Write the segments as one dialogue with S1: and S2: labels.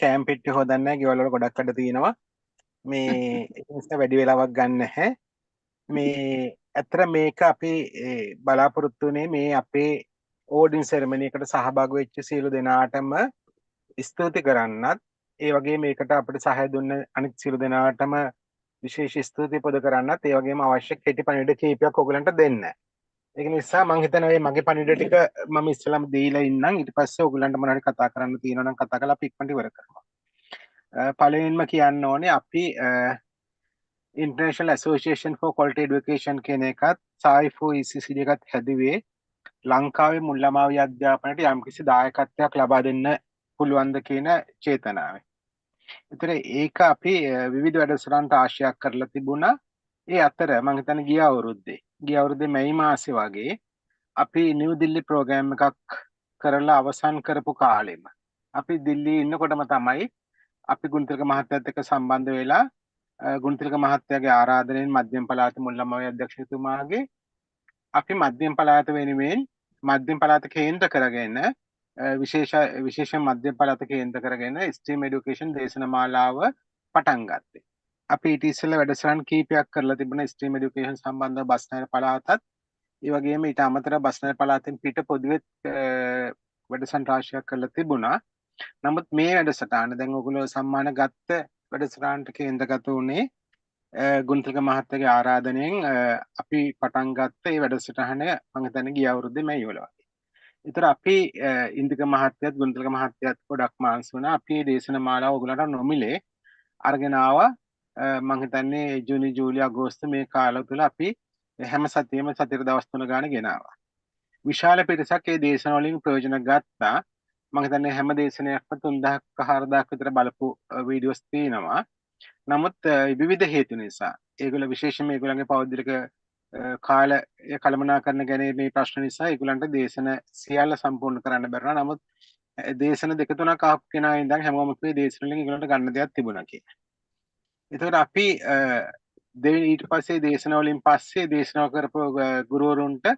S1: Cam පිට්ටි හොදන්න ගෙවල් වල ගොඩක් අඩ තියෙනවා. මේ ඒක නිසා වැඩි වෙලාවක් ගන්න නැහැ. මේ ඇත්තට මේක අපි බලාපොරොත්තු වෙන්නේ මේ අපේ ඕඩින් සෙරමනි එකට සහභාගී වෙච්ච සියලු දෙනාටම ස්තුති කරන්නත් ඒ වගේම මේකට අපිට සහාය දුන්න අනිත් සියලු දෙනාටම විශේෂ ස්තුති පොද කරන්නත් ඒ වගේම අවශ්‍ය කෙටි පණිවිඩ කීපයක් ඔයගලන්ට දෙන්න. ඒක නිසා මම හිතනවා මේ මගේ පණිවිඩ ටික මම ඉස්සෙල්ලාම දීලා ඉන්නම්. ඊට පස්සේ ඔයගලන්ට මොනවාරි කතා කරන්න තියෙනවා නම් කතා කරලා අපි ඉක්මනට ඉවර කරනවා. පළවෙනිම කියන්න ඕනේ අපි International Association for Quality Education කියන එකත් සායිෆෝ ECCD එකත් හැදුවේ ලංකාවේ මුල් ළමාවිය අධ්‍යාපනයට යම්කිසි දායකත්වයක් ලබා දෙන්න පුළුවන්ද කියන චේතනාවෙන්. ඒතර ඒක අපි විවිධ වැඩසටහන් රාශියක් කරලා තිබුණා. ඒ අතර මම හිතන්නේ ගිය අවුරුද්දේ මැයි මාසේ වගේ අපි නිව් දිල්ලි ප්‍රෝග්‍රෑම් එකක් කරලා අවසන් කරපු කාලෙම අපි දිල්ලි ඉන්නකොටම තමයි අපි ගුණතිලක මහත්තයත් එක්ක සම්බන්ධ වෙලා ගුණතිලක මහත්තයාගේ ආරාධනයෙන් මධ්‍යම පළාත මුල් ළමාවිය අධ්‍යක්ෂකතුමාගේ අපි මධ්‍යම පළාත වෙනුවෙන් මධ්‍යම පළාත කේන්ද්‍ර කරගෙන විශේෂ මධ්‍යම පළාත කේන්ද්‍ර කරගෙන ස්ට්‍රීම් එඩියුකේෂන් දේශනමාලාව පටන් ගත්තේ. අපි ඊට ඉස්සෙල්ලා වැඩසටහන් කීපයක් කරලා තිබුණා ස්ට්‍රීම් එඩියුකේෂන් සම්බන්ධව බස්නාහිර පළාතත් ඒ වගේම ඊට අමතරව බස්නාහිර පළාතෙන් පිට පොදුවේ වැඩසටහන් රාශියක් කරලා තිබුණා. නමුත් මේ වැඩසටහන දැන් ඔයගොල්ලෝ සම්මාන ගත්ත වැඩසටහනට කේන්ද්‍රගත වුණේ ගුණතිලක මහත්තයාගේ ආරාධනයෙන් අපි පටන් ගත්ත ඒ වැඩසටහන මම හිතන්නේ ගිය අවුරුද්දේ මැයි වල වගේ. ඒතර අපි ඉන්දික මහත්තයත් ගුණතිලක මහත්තයත් ගොඩක් මාංශ වුණා. අපි මේ දේශනමාලාව ඔයගොල්ලන්ට නොමිලේ අරගෙන ආවා. මම හිතන්නේ ජූනි ජූලි අගෝස්තු මේ කාල තුල අපි හැම සතියෙම සතියට දවස් 3 ගාන ගෙනාවා. විශාල පිරිසක් මේ දේශන වලින් ප්‍රයෝජන ගත්තා. මම හිතන්නේ හැම දේශනයක්ම 3000ක 4000ක විතර බලපු වීඩියෝස් තියෙනවා. නමුත් විවිධ හේතු නිසා ඒගොල්ලෝ විශේෂයෙන්ම ඒගොල්ලන්ගේ පෞද්ගලික කාල කළමනාකරණ ගැන මේ ප්‍රශ්න නිසා ඒගොල්ලන්ට දේශන සියල්ල සම්පූර්ණ කරන්න බැරුණා. නමුත් දේශන දෙක තුනක් ආපු කෙනා ඉඳන් හැමෝම කිව්වේ දේශන වලින් ඒගොල්ලන්ට ගන්න දෙයක් තිබුණා කියලා. ඒතකොට අපි ඊට පස්සේ දේශන වලින් පස්සේ දේශනාව කරපු ගුරුවරුන්ට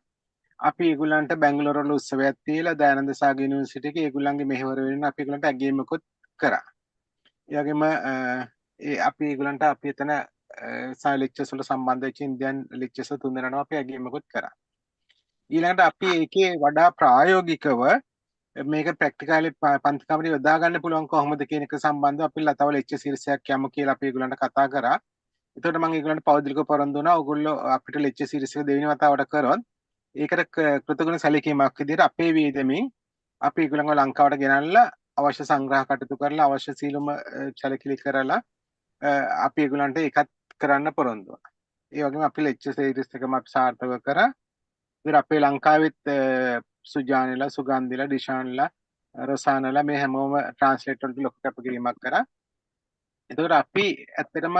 S1: අපි ඒගොල්ලන්ට බැංගලෝර වල උත්සවයක් තියලා දයානන්ද සාගර යුනිවර්සිටි එකේ ඒගොල්ලන්ගේ මෙහෙවර වෙනින් අපි ඒගොල්ලන්ට ඇගයීමකුත් කරා. ඒ වගේම අපි ඒගොල්ලන්ට අපි එතන ලෙක්චර්ස් වල සම්බන්ධ වෙච්ච ඉන්දියන් ලෙක්චර්ස් 3 දෙනාම අපි ඇගයීමකුත් කරා. ඊළඟට අපි ඒකේ වඩා ප්‍රායෝගිකව මේක ප්‍රැක්ටිකලි පන්ති කාමරේ යොදා ගන්න පුළුවන් කොහොමද කියන එක සම්බන්ධව අපි තව ලෙක්චර් සීරීසයක් යමු කියලා අපි ඒගොල්ලන්ට කතා කරා. එතකොට මම ඒගොල්ලන්ට පෞද්ගලිකව පොරොන්දු වුණා. ඔයගොල්ලෝ අපිට ලෙක්චර් සීරීස් එක දෙවෙනි වතාවට කරොත් ඒකට කෘතගුණ සැලකීමක් විදිහට අපේ වේදමින් අපි ඒගොල්ලන්ව ලංකාවට ගෙනල්ලා අවශ්‍ය සංග්‍රහ කටයුතු කරලා අවශ්‍ය සීලම සැලකිලි කරලා අපි ඒගොල්ලන්ට ඒකත් කරන්න පොරොන්දු වුණා. ඒ වගේම අපි ලෙක්චර් සීරීස් එකම අපි සාර්ථක කරා. ඉතින් අපේ ලංකාවෙත් සුජානෙලා, සුගන්ධිලා, ඩිෂාන්ලා, රොසානලා මේ හැමෝම ට්‍රාන්ස්ලේට් වලට ලොකු කැපකිරීමක් කරා. එතකොට අපි ඇත්තටම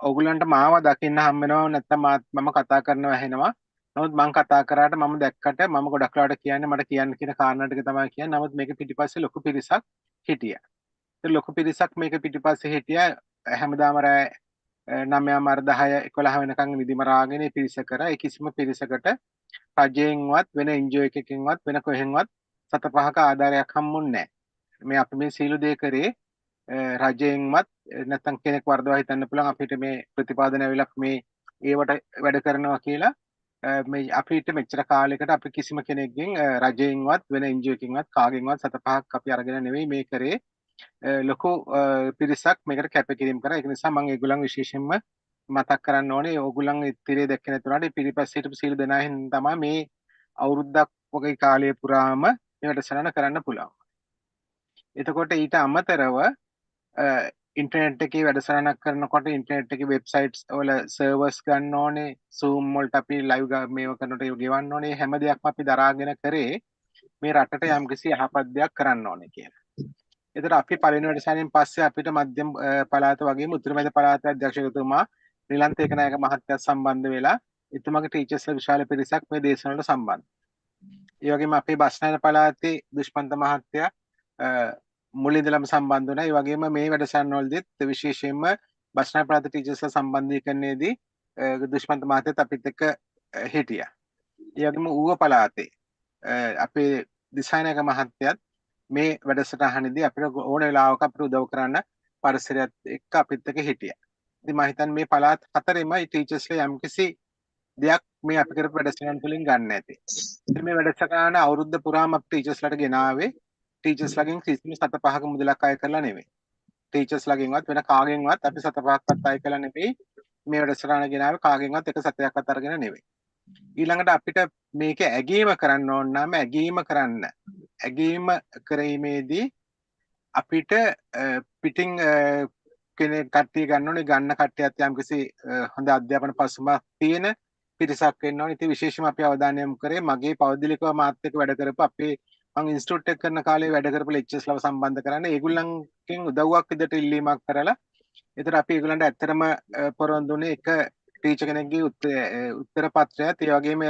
S1: ඔයගොල්ලන්ට මාව දකින්න හම්බ වෙනවා නැත්නම් මම කතා කරනවා ඇහෙනවා. නමුත් මම කතා කරාට මම දැක්කට මම ගොඩක් වෙලාවට කියන්නේ මට කියන්න කියන කාරණා ටික තමයි කියන්නේ. නමුත් මේක පිටිපස්සේ ලොකු පිරිසක් හිටියා. ඒ ලොකු පිරිසක් මේක පිටිපස්සේ හිටියා. හැමදාම රෑ 9:10 11 වෙනකන් නිදිමරාගෙන පිරිස කරා. ඒ කිසිම පිරිසකට රජයෙන්වත් වෙන එන්ජෝ එකකින්වත් වෙන කොහෙන්වත් 7-5ක ආධාරයක් හම්බුන්නේ නැහැ. මේ අපි මේ සීළු දේ කරේ රජයෙන්වත් නැත්නම් කෙනෙක් වර්ධවා හිතන්න පුළුවන් අපිට මේ ප්‍රතිපාදන ඇවිලක් මේ ඒවට වැඩ කරනවා කියලා මේ අපිට මෙච්චර කාලයකට අපි කිසිම කෙනෙක්ගෙන් රජයෙන්වත් වෙන එන්ජෝ එකකින්වත් කාගෙන්වත් 7-5ක් අපි අරගෙන නෙවෙයි මේ කරේ. ලොකු පිරිසක් මේකට කැපකිරීම කරා. ඒක නිසා මම ඒගොල්ලන් විශේෂයෙන්ම මතක් කරන්න ඕනේ. ඕගොල්ලන් ඉතිරිය දැක්කේ නැතුණාට පිටිපස්සේ හිටපු සීල දෙනා හින්දා තමයි මේ අවුරුද්දක් වගේ කාලය පුරාම මේකට සරණ කරන්න පුළුවන්. එතකොට ඊට අමතරව ඉන්ටර්නෙට් එකේ වැඩසටහනක් කරනකොට ඉන්ටර්නෙට් එකේ වෙබ්සයිට්ස් වල සර්වර්ස් ගන්න ඕනේ. Zoom වලට අපි ලයිව් මේව කරනකොට ඒක ගෙවන්න ඕනේ. හැම දෙයක්ම අපි දරාගෙන කරේ මේ රටට යම්කිසි යහපත් දෙයක් කරන්න ඕනේ කියලා. එතකොට අපි පළවෙනි වැඩසටහනෙන් පස්සේ අපිට මධ්‍යම පළාත වගේම උතුරු මැද පළාත අධ්‍යක්ෂකතුමා නිලන්ත ඒකනායක මහත්තයා සම්බන්ධ වෙලා එතුමාගේ ටීචර්ස්ලා විශාල පිරිසක් මේ දේශන වලට සම්බන්ධ. ඒ වගේම අපේ බස්නාහිර පළාතේ දුෂ්මන්ත මහත්තයා මුලින්දලම සම්බන්ධ වුණා. ඒ වගේම මේ වැඩසටහන වලදීත් විශේෂයෙන්ම බස්නාහිර පළාත ටීචර්ස්ලා සම්බන්ධීකරණයේදී දුෂ්මන්ත මහත්තයත් අපිත් එක්ක හිටියා. ඒ වගේම ඌව පළාතේ අපේ දිසානායක මහත්තයත් මේ වැඩසටහනේදී අපිට ඕන වෙලාවක අපිට උදව් කරන්න පරිසරයත් එක්ක අපිත් එක්ක හිටියා. ඉතින් මම හිතන්නේ මේ පළාත් හතරෙම ටීචර්ස්ලා යම්කිසි දෙයක් මේ අපි කරපු වැඩසටහන් වලින් ගන්න ඇති. ඉතින් මේ වැඩසටහන අවුරුද්ද පුරාම අපි ටීචර්ස්ලාට ගෙනාවේ ටීචර්ස්ලාගෙන් කිසිම 7 පහක මුදලක් අය කරලා නෙවෙයි. ටීචර්ස්ලාගෙන්වත් වෙන කාගෙන්වත් අපි 7 පහක්වත් අය කළා නෙවෙයි. මේ වැඩසටහන ගෙනාවේ කාගෙන්වත් එක සතයක්වත් අරගෙන නෙවෙයි. ඊළඟට අපිට මේක ඇගීම කරන්න ඕන නම් ඇගීම කිරීමේදී අපිට පිටින් කෙනෙක් කට්ටිය ගන්න ඕනේ. ගන්න කට්ටියත් යම්කිසි හොඳ අධ්‍යාපන පසුබිමක් තියෙන පිරිසක් වෙන්න ඕනේ. ඉතින් විශේෂයෙන්ම අපි අවධානය යොමු කරේ මගේ පෞද්ගලිකව මාත් එක්ක වැඩ කරපු අපේ මම ඉන්ස්ටිටියුට් එක කරන කාලේ වැඩ කරපු ලෙක්චර්ස්ලව සම්බන්ධ කරන්නේ ඒගොල්ලන්ගෙන් උදව්වක් විදිහට ඉල්ලීමක් කරලා ඒතර අපි ඒගොල්ලන්ට ඇත්තටම පොරොන්දුනේ එක ටීචර් කෙනෙක්ගේ උත්තර පත්‍රයත් ඒ වගේම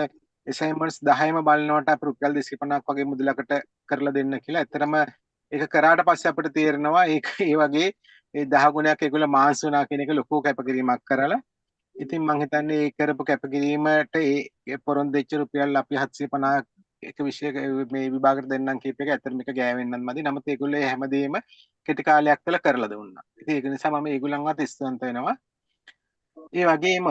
S1: assignments 10ම බලනකොට අපි රුපියල් 250ක් වගේ මුදලකට කරලා දෙන්න කියලා. ඇත්තටම ඒක කරාට පස්සේ අපිට තේරෙනවා ඒක ඒ වගේ 10 ගුණයක් ඒගොල්ලෝ මාන්සි වුණා කියන එක ලොකු කැපකිරීමක් කරලා. ඉතින් මම හිතන්නේ ඒ කරපු කැපකිරීමට ඒ පොරොන්දු වෙච්ච රුපියල් අපි 750 එක විෂයක මේ විභාගයට දෙන්නම් කියප එක ඇත්තටම එක ගෑවෙන්නත් මදි. නමුත් ඒගොල්ලෝ හැමදේම කෙටි කාලයක් තුළ කරලා දුන්නා. ඉතින් ඒක නිසා මම ඒගොල්ලන්වත් ස්තුතිවන්ත වෙනවා. ඒ වගේම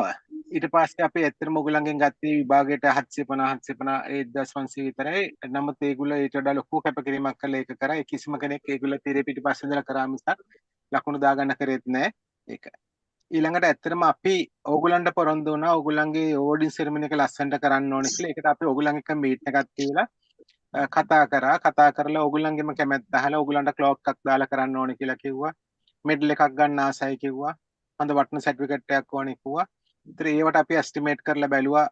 S1: ඊට පස්සේ අපි ඇත්තටම ඕගොල්ලන්ගෙන් ගත්තේ විභාගයට 750 1500 විතරයි. නමුත් ඒගොල්ලෝ ඊට වඩා ලොකු කැපකිරීමක් කළා ඒක කරා. ඒ කිසිම කෙනෙක් ඒගොල්ලෝ තීරේ පිටිපස්සේ ඉඳලා කරා මිසක් ලකුණු දාගන්න කරේත් නැහැ. ඒක. ඊළඟට ඇත්තටම අපි ඕගොල්ලන්ට පොරොන්දු වුණා ඕගොල්ලන්ගේ ඕඩින් සෙරමනි එක ලස්සනට කරන්න ඕනේ කියලා. ඒකට අපි ඕගොල්ලන් එක්ක මීට් එකක් තියලා කතා කරලා ඕගොල්ලන්ගෙම කැමැත්ත අහලා ඕගොල්ලන්ට ක්ලොක් එකක් දාලා කරන්න ඕනේ කියලා කිව්වා. මෙඩල් එකක් ගන්න ආසයි කිව්වා. හොඳ වටින සර්ටිෆිකේට් එකක් ඕනේ කිව්වා. ඉතින් ඒවට අපි එස්ටිමේට් කරලා බැලුවා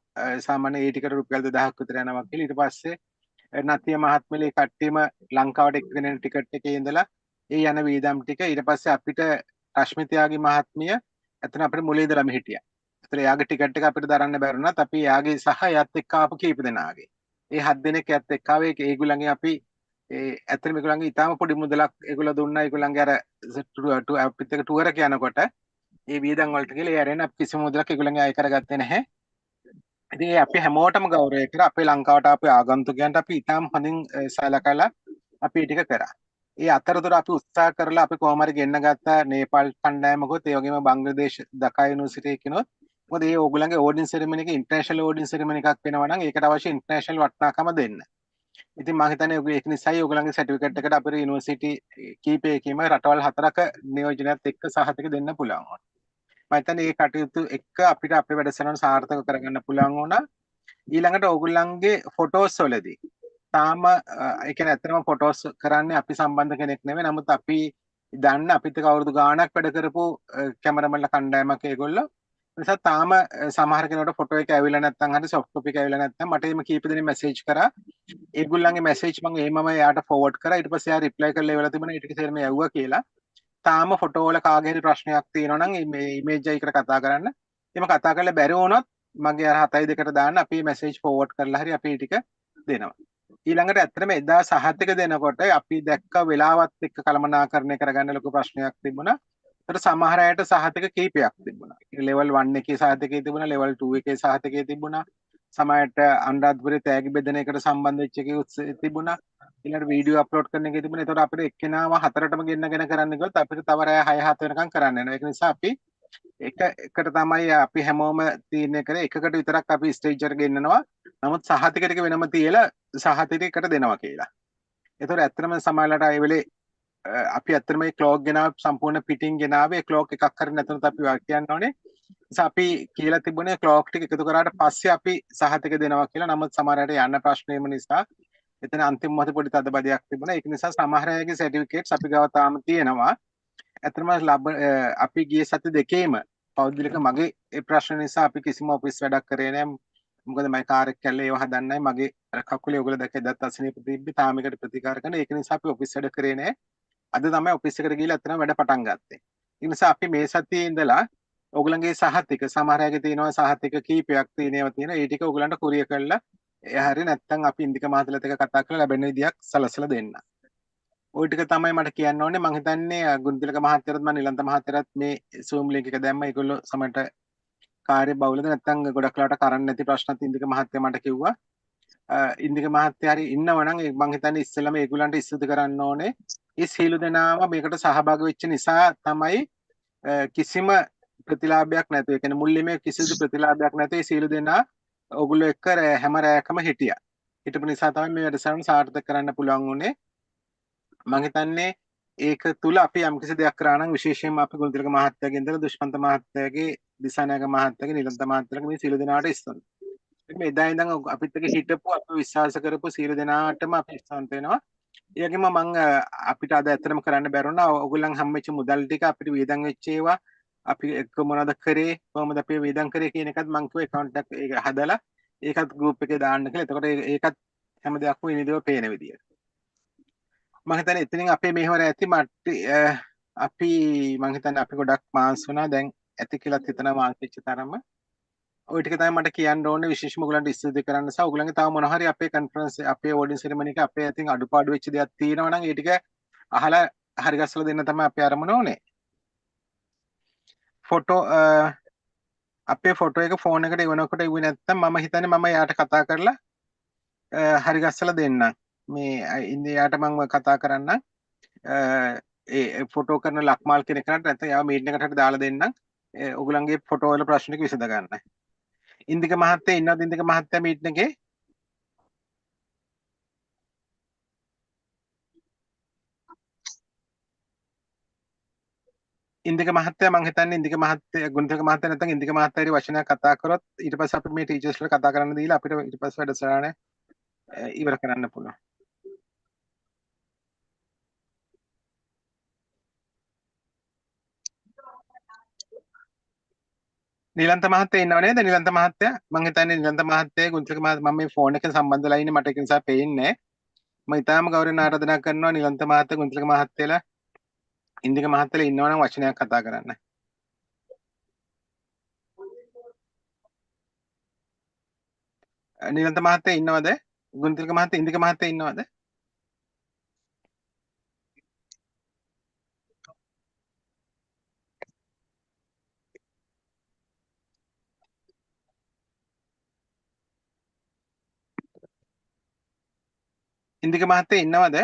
S1: සාමාන්‍ය ඒ ටිකට රුපියල් 2000ක් විතර යනවා කියලා. ඊට පස්සේ නතිය මහත්මලේ කට්ටියම ලංකාවට එක්කගෙන යන ටිකට් එකේ ඉඳලා ඒ යන වීදම් ටික ඊට පස්සේ අපිට රශ්මිතයාගේ මහත්මිය එතන අපිට මුලින් ඉඳලම හිටියා. ඒතර එයාගේ ටිකට් එක අපිට දරන්න බැරුණත් අපි එයාගේ සහ එයත් එක්ක ආපු කීප දෙනාගේ. ඒ 7 දෙනෙක් එයත් එක්ක ආවේ ඒගොල්ලන්ගේ අපි ඇත්තටම ඒගොල්ලන්ගේ ඊටාම පොඩි මුදලක් ඒගොල්ලෝ දුන්නා. ඒගොල්ලන්ගේ අර අපිත් එක්ක ටුවර් එක යනකොට ඒ වීදම් වලට කියලා ඒ අරගෙන අපි කිසිම මුදලක් ඒගොල්ලන්ගේ අය කරගත්තේ නැහැ. ඉතින් අපි හැමෝටම ගෞරවය කරා. අපේ ලංකාවට ආපු ආගන්තුකයන්ට අපි ඊටාම හොඳින් සලකලා අපි ටික කරා. ඒ අතරතුර අපි උත්සාහ කරලා අපි කොහොම හරි ගෙන්න ගත්ත නේපාල් කණ්ඩායමකොත් ඒ වගේම බංග්ලාදේශ ඩකා යුනිවර්සිටි එකනොත් මොකද ඒ ඕගොල්ලන්ගේ ඕඩින් සෙරමනි එක ඉන්ටර්නැෂනල් ඕඩින් සෙරමනි එකක් වෙනවා නම් ඒකට අවශ්‍ය ඉන්ටර්නැෂනල් වටිනාකම දෙන්න. ඉතින් මම හිතන්නේ ඒක නිසායි ඕගොල්ලන්ගේ සර්ටිෆිකේට් එකට අපේ යුනිවර්සිටි කීපයකම රටවල් 4ක නියෝජනයත් එක්ක සහතික දෙන්න පුළුවන් වුණා. මම හිතන්නේ මේ කටයුතු එක්ක අපිට අපේ වැඩසටහන සාර්ථක කරගන්න පුළුවන් වුණා. ඊළඟට ඕගොල්ලන්ගේ ෆොටෝස් වලදී තාම ඒ කියන්නේ ඇත්තටම ෆොටෝස් කරන්නේ අපි සම්බන්ධ කෙනෙක් නෙවෙයි. නමුත් අපි දන්න අපිත් එක්ක අවුරුදු ගාණක් වැඩ කරපු කැමරාමන්ලා කණ්ඩායමක් ඒගොල්ලෝ. නිසා තාම සමහර කෙනෙකුට ෆොටෝ එක ඇවිල්ලා නැත්නම් හරි සොෆ්ට් කොපි එක ඇවිල්ලා නැත්නම් මට එimhe කීප දෙනෙක් මැසේජ් කරා. ඒගොල්ලන්ගේ මැසේජ් මම එimheම එයාට ෆෝවර්ඩ් කරා. ඊට පස්සේ එයා රිප්ලයි කරලා ඉවලා තිබුණා. ඊට පස්සේ මම යවුවා කියලා. තාම ෆොටෝ වල කාගේ හරි ප්‍රශ්නයක් තියෙනවා නම් මේ ඉමේජ් එකකට කතා කරන්න. එහෙම කතා කරලා බැරි වුණොත් මගේ අර 7:2කට දාන්න අපි මැසේජ් ෆෝවර්ඩ් කරලා හරි අපි ටික දෙනවා. ඊළඟට ඇත්තටම එදා සහතික දෙනකොට අපි දැක්ක වෙලාවත් එක්ක කළමනාකරණය කරගන්න ලොකු ප්‍රශ්නයක් තිබුණා. ඒතර සමහර අයට සහතික කීපයක් තිබුණා. ලෙවල් 1 එකේ සහතිකේ තිබුණා, ලෙවල් 2 එකේ සහතිකේ තිබුණා. සමහරට අනුරාධපුරේ තෑගි බෙදන එකට සම්බන්ධ වෙච්ච එකේ තිබුණා. ඊළඟට වීඩියෝ අප්ලෝඩ් කරන එකේ තිබුණා. ඒතකොට අපිට එක්කෙනාම 4ටම ගෙන්නගෙන කරන්න ගියොත් අපිට තව රෑ 6-7 වෙනකම් කරන්න වෙනවා. ඒක නිසා අපි එකට තමයි අපි හැමෝම තීරණය කරේ එකකට විතරක් අපි ස්ටේජ් එකට ගෙන්නනවා. නමුත් සහතික ටික වෙනම තියලා සහතිකයකට දෙනවා කියලා. ඒතකොට ඇත්තටම සමහරලාට ඒ වෙලේ අපි ඇත්තටම මේ ක්ලොක් ගෙනාව සම්පූර්ණ පිටින් ගෙනාවේ ක්ලොක් එකක් හරි නැතුනත් අපි වාක් කියන්න ඕනේ. නිසා අපි කියලා තිබුණේ ක්ලොක් ටික එකතු කරාට පස්සේ අපි සහතික දෙනවා කියලා. නමුත් සමහර අයට යන්න ප්‍රශ්නේම නිසා එතන අන්තිම මොහොතේ පොඩි තදබදයක් තිබුණා. ඒක නිසා සමහර අයගේ සර්ටිෆිකේට්ස් අපි ගාව තාම තියෙනවා. ඇත්තටම අපි ගිය සති දෙකේම පෞද්ගලික මගේ ඒ ප්‍රශ්න නිසා අපි කිසිම ඔෆිස් වැඩක් කරේ නැහැ. මොකද මම කාර් එක කැල්ලේ ඒව හදන්නයි මගේ කකුලේ ඔයගොල්ලෝ දැක්කේ දත් අසනීප තිබ්බේ තාම එකට ප්‍රතිකාර කරන. ඒක නිසා අපි ඔෆිස් වැඩ කරේ නැහැ. අද තමයි ඔෆිස් එකට ගිහලා අතන වැඩ පටන් ගත්තේ. ඒ නිසා අපි මේ සතියේ ඉඳලා ඔයගොල්ලන්ගේ සහතික සමහර අයගේ තියෙනවා සහතික කීපයක් තියෙනවා තියෙන. ඒ ටික ඔයගොල්ලන්ට කුරිය කරලා එයා හරි නැත්නම් අපි ඉන්දික මහත්තයලත් එක්ක කතා කරලා ලැබෙන විදියක් සලසලා දෙන්න. ওই ටික තමයි මට කියන්න ඕනේ. මම හිතන්නේ ගුණතිලක මහත්තයරත් මම නිලන්ත මහත්තයරත් මේ Zoom link එක දැම්ම. ඒගොල්ලෝ සමහරට කාර්ය බහුලද නැත්නම් ගොඩක් වෙලාවට කරන්න නැති ප්‍රශ්නත් ඉන්දික මහත්තයා මට කිව්වා. ඉන්දික මහත්තයා හරි ඉන්නවා නම් මම හිතන්නේ ඉස්සෙල්ලාම ඒගොල්ලන්ට ස්තුති කරන්න ඕනේ. ඒ සියලු දෙනාම මේකට සහභාගී වෙච්ච නිසා තමයි කිසිම ප්‍රතිලාභයක් නැතුව, ඒ කියන්නේ මුල්ලිමේ කිසිදු ප්‍රතිලාභයක් නැතුව ඒ සියලු දෙනා ඕගොල්ලෝ එක්ක හැම රැයකම හිටියා. හිටපු නිසා තමයි මේ වැඩසටහන සාර්ථක කරන්න පුළුවන් වුණේ. මම හිතන්නේ ඒක තුල අපි යම්කිසි දෙයක් කරා නම් විශේෂයෙන්ම අපි ගුණතිලක මහත්තයාගේ ඉඳලා දුෂ්මන්ත මහත්තයාගේ, දිසානායක මහත්තයාගේ, නිලන්ත මහත්තයාගේ මේ සියලු දෙනාට ස්තුතියි. මේ එදා ඉඳන් අපිත් එක්ක හිටපු අපි විශ්වාස කරපු සියලු දෙනාටම අපි ස්තුති වෙනවා. ඒ වගේම මම අපිට අද ඇත්තටම කරන්න බැරුණා. ඔයගොල්ලන් හම්බෙච්ච මුදල් ටික අපිට වියදම් වෙච්ච ඒවා අපි එක්ක මොනවද කරේ, කොහොමද අපි වියදම් කරේ කියන එකත් මම කිව්වා account එකක් ඒක හදලා ඒකත් group එකේ දාන්න කියලා. එතකොට ඒකත් හැම දෙයක්ම විනිවිදව පේන විදියට. මම හිතන්නේ එතනින් අපේ මෙහෙවර ඇති අපි මම හිතන්නේ අපි ගොඩක් මාස් වුණා. දැන් ඇති කියලාත් හිතනවා මාස් වෙච්ච තරම. ওই ටික තමයි මට කියන්න ඕනේ විශේෂම ඔයගලන්ට ස්තුති කරන්න සහ ඔයගලන්ගේ තව මොන හරි අපේ කන්ෆරන්ස් අපේ ඕඩියන්ස් සෙරමනි එක අපේ අතින් අඩුපාඩු වෙච්ච දේවල් තියෙනවා නම් ඒ ටික අහලා හරි ගස්සලා දෙන්න තමයි අපි අරමුණ ඕනේ. ෆොටෝ අපේ ෆොටෝ එක ෆෝන් එකට එවනකොට එව්වේ නැත්නම් මම හිතන්නේ මම එයාට කතා කරලා හරි ගස්සලා දෙන්නම්. මේ ඉන්නේ එයාට මම කතා කරන්නම්. ඒ ෆොටෝ කරන ලක්මාල් කෙනෙක්ට නැත්නම් එයා මීටින් එකකට දාලා දෙන්නම්. ඔයගලන්ගේ ෆොටෝ වල ප්‍රශ්න ටික විසඳ ගන්න. ඉන්දික මහත්තයා ඉන්නවද? ඉන්දික මහත්තයා මීටින් එකේ? ඉන්දික මහත්තයා මම හිතන්නේ ඉන්දික මහත්තයා ගුණතිලක මහත්තයා නැත්නම් ඉන්දික මහත්තයා හරි වචනයක් කතා කරොත් ඊට පස්සේ අපිට මේ ටීචර්ස්ලා කතා කරන්න දීලා අපිට ඊට පස්සේ වැඩසටහන ඉවර කරන්න පුළුවන්. නිලන්ත මහත්තයා ඉන්නව නේද? නිලන්ත මහත්තයා මම හිතන්නේ නිලන්ත මහත්තයා ගුණතිලක මහත්තයා මම මේ ෆෝන් එකෙන් සම්බන්ධ වෙලා ඉන්නේ මට ඒක නිසා පේන්නේ නැහැ. මම ඊටාම ගෞරවයෙන් ආරාධනා කරනවා නිලන්ත මහත්තයා ගුණතිලක මහත්තයලා ඉන්දික මහත්තයලා ඉන්නවනම් වචනයක් කතා කරන්න. නිලන්ත මහත්තයා ඉන්නවද? ගුණතිලක මහත්තයා ඉන්දික මහත්තයා ඉන්නවද? ඉන්දික මහත්තයා ඉන්නවද?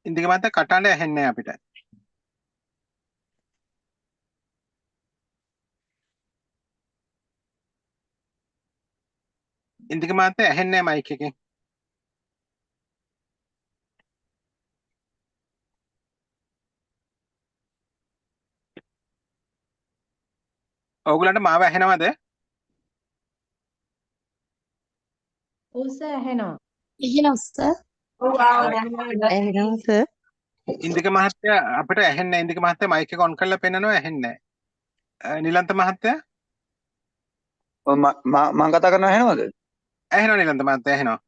S1: ඉන්දික මහත්තයා කටහඬ ඇහෙන්නේ නැහැ අපිට. ඉන්දික මහත්තයා ඇහෙන්නේ නැහැ මයික් එකෙන්. ඔයගලන්ට මාව ඇහෙනවද?
S2: ඔව් සර් ඇහෙනවා.
S3: එහෙනම් සර් එහෙනම් සර්
S1: ඉන්දික මහත්තයා අපිට ඇහෙන්නේ නැහැ. ඉන්දික මහත්තයා මයික් එක ඔන් කරලා පෙන්නනවා ඇහෙන්නේ නැහැ. නිලන්ත මහත්තයා
S4: මම කතා කරනවා ඇහෙනවද?
S1: ඇහෙනවා නිලන්ත මහත්තයා ඇහෙනවා.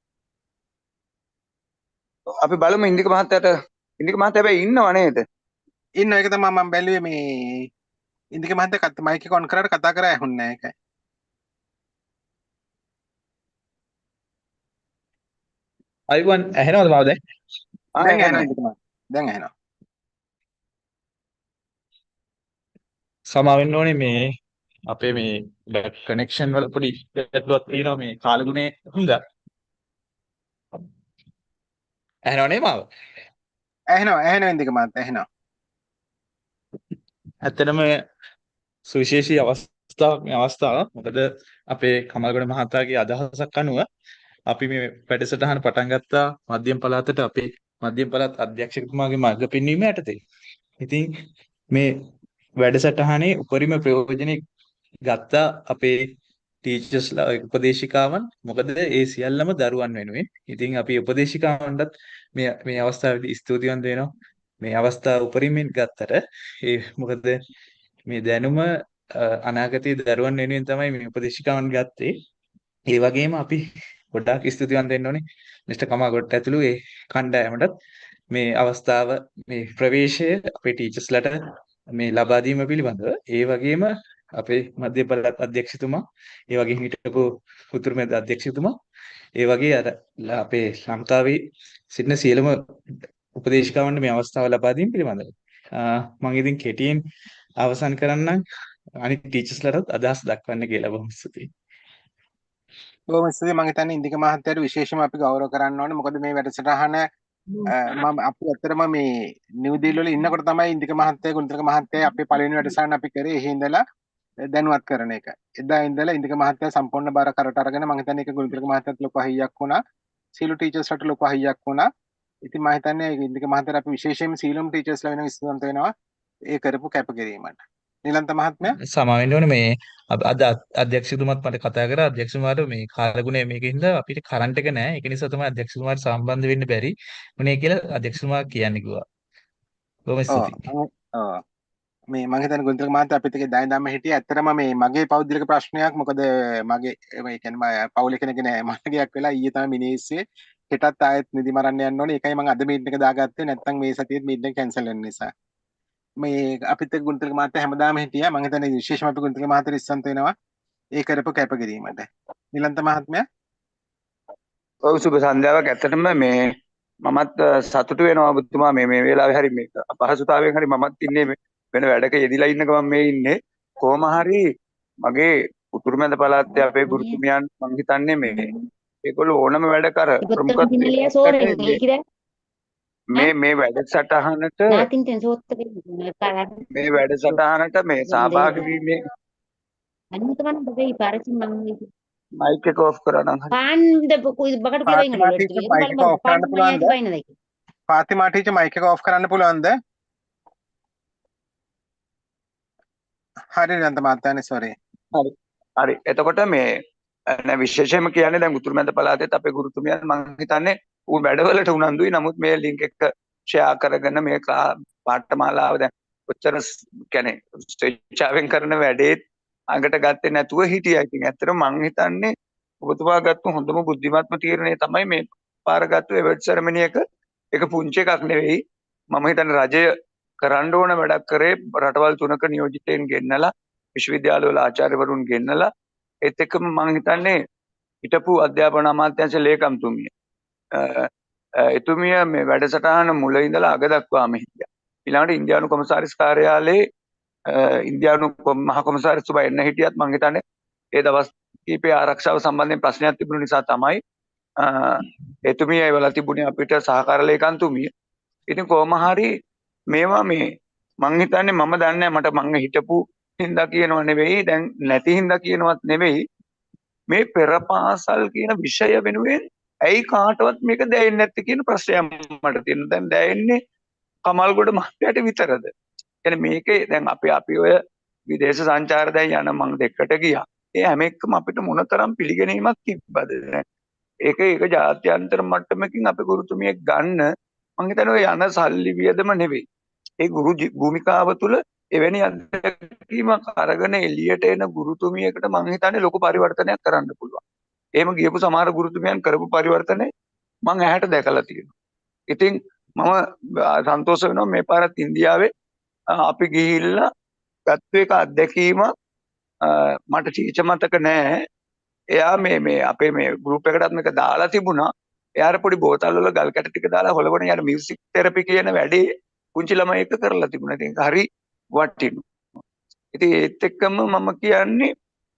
S4: අපි බලමු ඉන්දික මහත්තයාට. ඉන්දික මහත්තයා හැබැයි ඉන්නව නේද?
S1: ඉන්න එක තමයි මම බැලුවේ මේ ඉන්දික මහත්තයා මයික් එක ඔන් කරාට කතා කරා ඇහුන්නේ නැහැ ඒකයි.
S5: අයිවන් ඇහෙනවද මාව දැන්?
S1: දැන් ඇහෙනවා ඉන්දික මහත්තයා. දැන් ඇහෙනවා.
S5: සමා වෙන්න ඕනේ මේ අපේ මේ කනෙක්ෂන් වල පොඩි ගැටලුවක් තියෙනවා මේ කාලගුණේ හුඟා. ඇහෙනවනේ මාව?
S1: ඇහෙනවා ඉන්දික මහත්තයා ඇහෙනවා.
S5: ඇත්තටම සුවිශේෂී අවස්ථාවක් මේ අවස්ථාව. මොකද අපේ කමල්ගොඩ මහතාගේ අදහසක් අනුව අපි මේ වැඩසටහන පටන් ගත්තා මධ්‍යම පළාතට අපේ මධ්‍යම පළාත් අධ්‍යක්ෂකතුමාගේ මඟ පෙන්වීම යටතේ. ඉතින් මේ වැඩසටහනේ උපරිම ප්‍රයෝජනෙ ගත්තා අපේ ටීචර්ස්ලා උපදේශිකාවන්. මොකද ඒ සියල්ලම දරුවන් වෙනුවෙන්. ඉතින් අපි උපදේශිකාවන්ටත් මේ අවස්ථාවේදී ස්තුතිවන්ත වෙනවා. මේ අවස්ථාව උපරිමයෙන් ගත්තට මොකද මේ දැනුම අනාගතයේ දරුවන් වෙනුවෙන් තමයි මේ උපදේශිකාවන් ගත්තේ. ඒ වගේම අපි ගොඩාක් ස්තුතිවන්ත වෙන්න ඕනේ මිස්ටර් කමාගොඩ්ට ඇතුළු ඒ කණ්ඩායමටත් මේ අවස්ථාව මේ ප්‍රවේශය අපේ ටීචර්ස්ලාට මේ ලබා දීම පිළිබඳව. ඒ වගේම අපේ මධ්‍ය පළාත් අධ්‍යක්ෂතුමා, ඒ වගේම හිටපු උතුරු මැද අධ්‍යක්ෂතුමා, ඒ වගේ අර අපේ ලංකාවේ සිටින සියලුම උපදේශකවන්ට මේ අවස්ථාව ලබා දීම පිළිබඳව. මම ඉතින් කෙටියෙන් අවසන් කරන්නම්. අනිත් ටීචර්ස්ලාටත් අදහස් දක්වන්න කියලා බොහොම ස්තුතියි.
S1: බොහොම ස්තුතියි. මම හිතන්නේ ඉන්දික මහත්තයාට විශේෂයෙන්ම අපි ගෞරව කරන්න ඕනේ. මොකද මේ වැඩසටහන මම අපි ඇත්තටම මේ නිව් දිල්ලි වල ඉන්නකොට තමයි ඉන්දික මහත්තයා ගුණතිලක මහත්තයා අපේ පළවෙනි වැඩසටහන අපි කරේ. එහි ඉඳලා දැනුවත් කරන එක. එදා ඉඳලා ඉන්දික මහත්තයා සම්පූර්ණ බාර කරට අරගෙන මම හිතන්නේ ඒක ගුණතිලක මහත්තයාට ලොකු හයියක් වුණා. සීලු ටීචර්ස්ලාට ලොකු හයියක් වුණා. ඉතින් මම හිතන්නේ ඉන්දික මහත්තයාට අපි විශේෂයෙන්ම සීලුම් ටීචර්ස්ලා වෙන විශ්වාසන්ත වෙනවා ඒ කරපු කැපකිරීමට. නිලන්ත මහත්මයා
S5: සමාවෙන්න ඕනේ මේ අද අධ්‍යක්ෂතුමත් මට කතා කරා අධ්‍යක්ෂතුමාට මේ කාලගුණය මේකින්ද අපිට කරන්ට් එක නැහැ ඒක නිසා තමයි අධ්‍යක්ෂතුමාට සම්බන්ධ වෙන්න බැරි උනේ කියලා අධ්‍යක්ෂතුමා කියන්නේ කිව්වා. බොහොම ස්තුතියි.
S1: ඔව් මේ මම හිතන්නේ ගුණතිලක මහත්තයා අපිත් එක්ක දැන් හිටියේ. ඇත්තටම මේ මගේ පෞද්ගලික ප්‍රශ්නයක්. මොකද මගේ ඒ කියන්නේ මම පවුලේ කෙනෙක් නෑ මතකයක් වෙලා ඊයේ තමයි මිනිස්සේ හෙටත් ආයෙත් නිදි මරන්න යන්න ඕනේ. ඒකයි මම අද මීටින් එක දාගත්තේ. නැත්නම් මේ සතියේත් මීටින් එක කැන්සල් වෙන නිසා. මේ අපිත් එක්ක ගුණතිලක මහත්තයා හැමදාම හිටියා. මම හිතන්නේ විශේෂම අපි ගුණතිලක මහත්තයාට ඉස්සන්ත වෙනවා ඒ කරපු කැපකිරීමට. නිලන්ත මහත්මයා
S4: ඔව් සුබ සන්ධ්‍යාවක්. ඇත්තටම මේ මමත් සතුටු වෙනවා ඔබතුමා මේ වෙලාවේ හරි මේක අපහසුතාවයෙන් හරි මමත් ඉන්නේ වෙන වැඩක යෙදිලා ඉන්න ගමන් මේ ඉන්නේ. කොහොම හරි මගේ උතුරුමැද පළාතේ අපේ ගුරුතුමියන් මං හිතන්නේ මේ ඒගොල්ලෝ ඕනම වැඩ කර ප්‍රමුඛත්වයෙන් මේ වැඩසටහනට මේ වැඩසටහනට මේ සහභාගී වීමේ මයික් එක ඔෆ් කරා නම් හරි.
S1: පාතිමා ටීචර් මයික් එක ඔෆ් කරන්න පුළුවන්ද? හරි නිලන්ත මහත්තයානේ සෝරි.
S4: හරි. හරි. එතකොට මේ විශේෂයෙන්ම කියන්නේ දැන් උතුරුමැද පළාතේත් අපේ ගුරුතුමියන් මම හිතන්නේ ඌ වැඩවලට උනන්දුයි. නමුත් මේ ලින්ක් එක ෂෙයා කරගෙන මේ පාඨමාලාව දැන් ඔච්චර කියන්නේ ස්ටේජ්වෙන් කරන වැඩේත් අඟට ගත්තේ නැතුව හිටියා. ඉතින් ඇත්තටම මම හිතන්නේ ඔබතුමා ගත්ත හොඳම බුද්ධිමත්ම තීරණය තමයි මේ පාර ගත්ත එවර්ඩ් සෙරමනි එක. ඒක පුංචි එකක් නෙවෙයි. මම හිතන්නේ රජය කරන්න ඕන වැඩක් කරේ රටවල් තුනක නියෝජිතයින් ගෙන්නලා විශ්වවිද්‍යාලවල ආචාර්යවරුන් ගෙන්නලා ඒත් එක්කම මම හිතන්නේ හිටපු අධ්‍යාපන අමාත්‍යාංශ ලේකම්තුමිය එතුමිය මේ වැඩසටහන මුල ඉඳලා අග දක්වාම හිටියා. ඊළඟට ඉන්දියානු කොමසාරිස් කාර්යාලයේ ඉන්දියානු මහ කොමසාරිස්තුමා එන්න හිටියත් මම හිතන්නේ ඒ දවස් කීපේ ආරක්ෂාව සම්බන්ධයෙන් ප්‍රශ්නයක් තිබුණු නිසා තමයි එතුමිය ඒවලා තිබුණේ අපිට සහකාර ලේකම්තුමිය. ඉතින් කොහොම හරි මේවා මේ මං හිතන්නේ මම දන්නේ මට මං හිටපු හින්දා කියනව නෙවෙයි දැන් නැති හින්දා කියනවත් නෙවෙයි මේ පෙරපාසල් කියන විෂය වෙනුවෙන් ඇයි කාටවත් මේක දැනෙන්නේ නැත්තේ කියන ප්‍රශ්නයක් මට තියෙනවා. දැන් දැනෙන්නේ කමල්ගොඩ මහත්තයාට විතරද? කියන්නේ මේකේ දැන් අපි ඔය විදේශ සංචාර දැන් යන මං දෙකට ගියා. ඒ හැම එකම අපිට මොනතරම් පිළිගැනීමක් තිබ්බද? ඒක ජාත්‍යන්තර මට්ටමකින් අපේ ගුරුතුමියෙක් ගන්න මං හිතන්නේ යන සල්ලි වියදම නෙවෙයි. ඒ ගුරු භූමිකාව තුළ එවැනි අත්දැකීමක් අරගෙන එළියට එන ගුරුතුමියකට මං හිතන්නේ ලොකු පරිවර්තනයක් කරන්න පුළුවන්. එහෙම ගියපු සමහර ගුරුතුමියන් කරපු පරිවර්තනය මං ඇහැට දැකලා තියෙනවා. ඉතින් මම සන්තෝෂ වෙනවා මේ පාරත් ඉන්දියාවේ අපි ගිහිල්ලා ගත්ත එක අත්දැකීම මට ටීචර් මතක නෑ. එයා මේ අපේ මේ ගෲප් එකටත් මේක දාලා තිබුණා. එයාට පොඩි බෝතල් වල ගල් කැට ටික දාලා හොලවන යාර මියුසික් තෙරපි කියන වැඩේ පුංචි ළමයි එක කරලා තිබුණා. ඉතින් හරි වටිනවා. ඉතින් ඒත් එක්කම මම කියන්නේ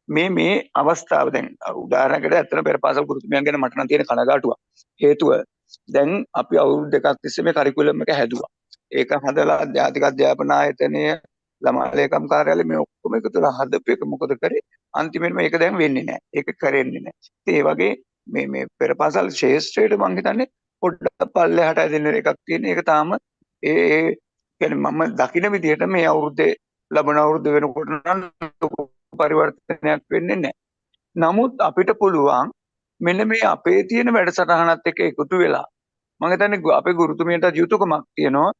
S4: මේ අවස්ථාව දැන් උදාහරණයකට ඇත්තට පෙරපාසල් ගුරුතුමියන් ගැන මට නම් තියෙන කනගාටුව හේතුව දැන් අපි අවුරුදු දෙකක් තිස්සේ මේ කරිකුලම් එක හැදුවා. ඒක හදලා ජාතික අධ්‍යාපන ආයතනය ළමා ලේකම් කාර්යාලය මේ ඔක්කොම එකතුලා හදපු එක මොකද කරේ අන්තිමේට මේක දැන් වෙන්නේ නැහැ. ඒක කරෙන්නේ නැහැ. ඉතින් ඒ වගේ මේ පෙරපාසල් ශේෂ්ත්‍රයට මම හිතන්නේ පොඩ්ඩක් පල්ලෙහාට ඇදෙන එකක් තියෙන. ඒක තාම ඒ කියන්නේ මම දකින විදිහට මේ අවුරුද්දේ ලබන අවුරුද්ද වෙනකොට නම් පරිවර්තනයක් වෙන්නේ නැහැ. නමුත් අපිට පුළුවන් මෙන්න මේ අපේ තියෙන වැඩසටහනත් එක්ක එකතු වෙලා මම හිතන්නේ අපේ ගුරුතුමියන්ට යුතුයකමක් තියෙනවා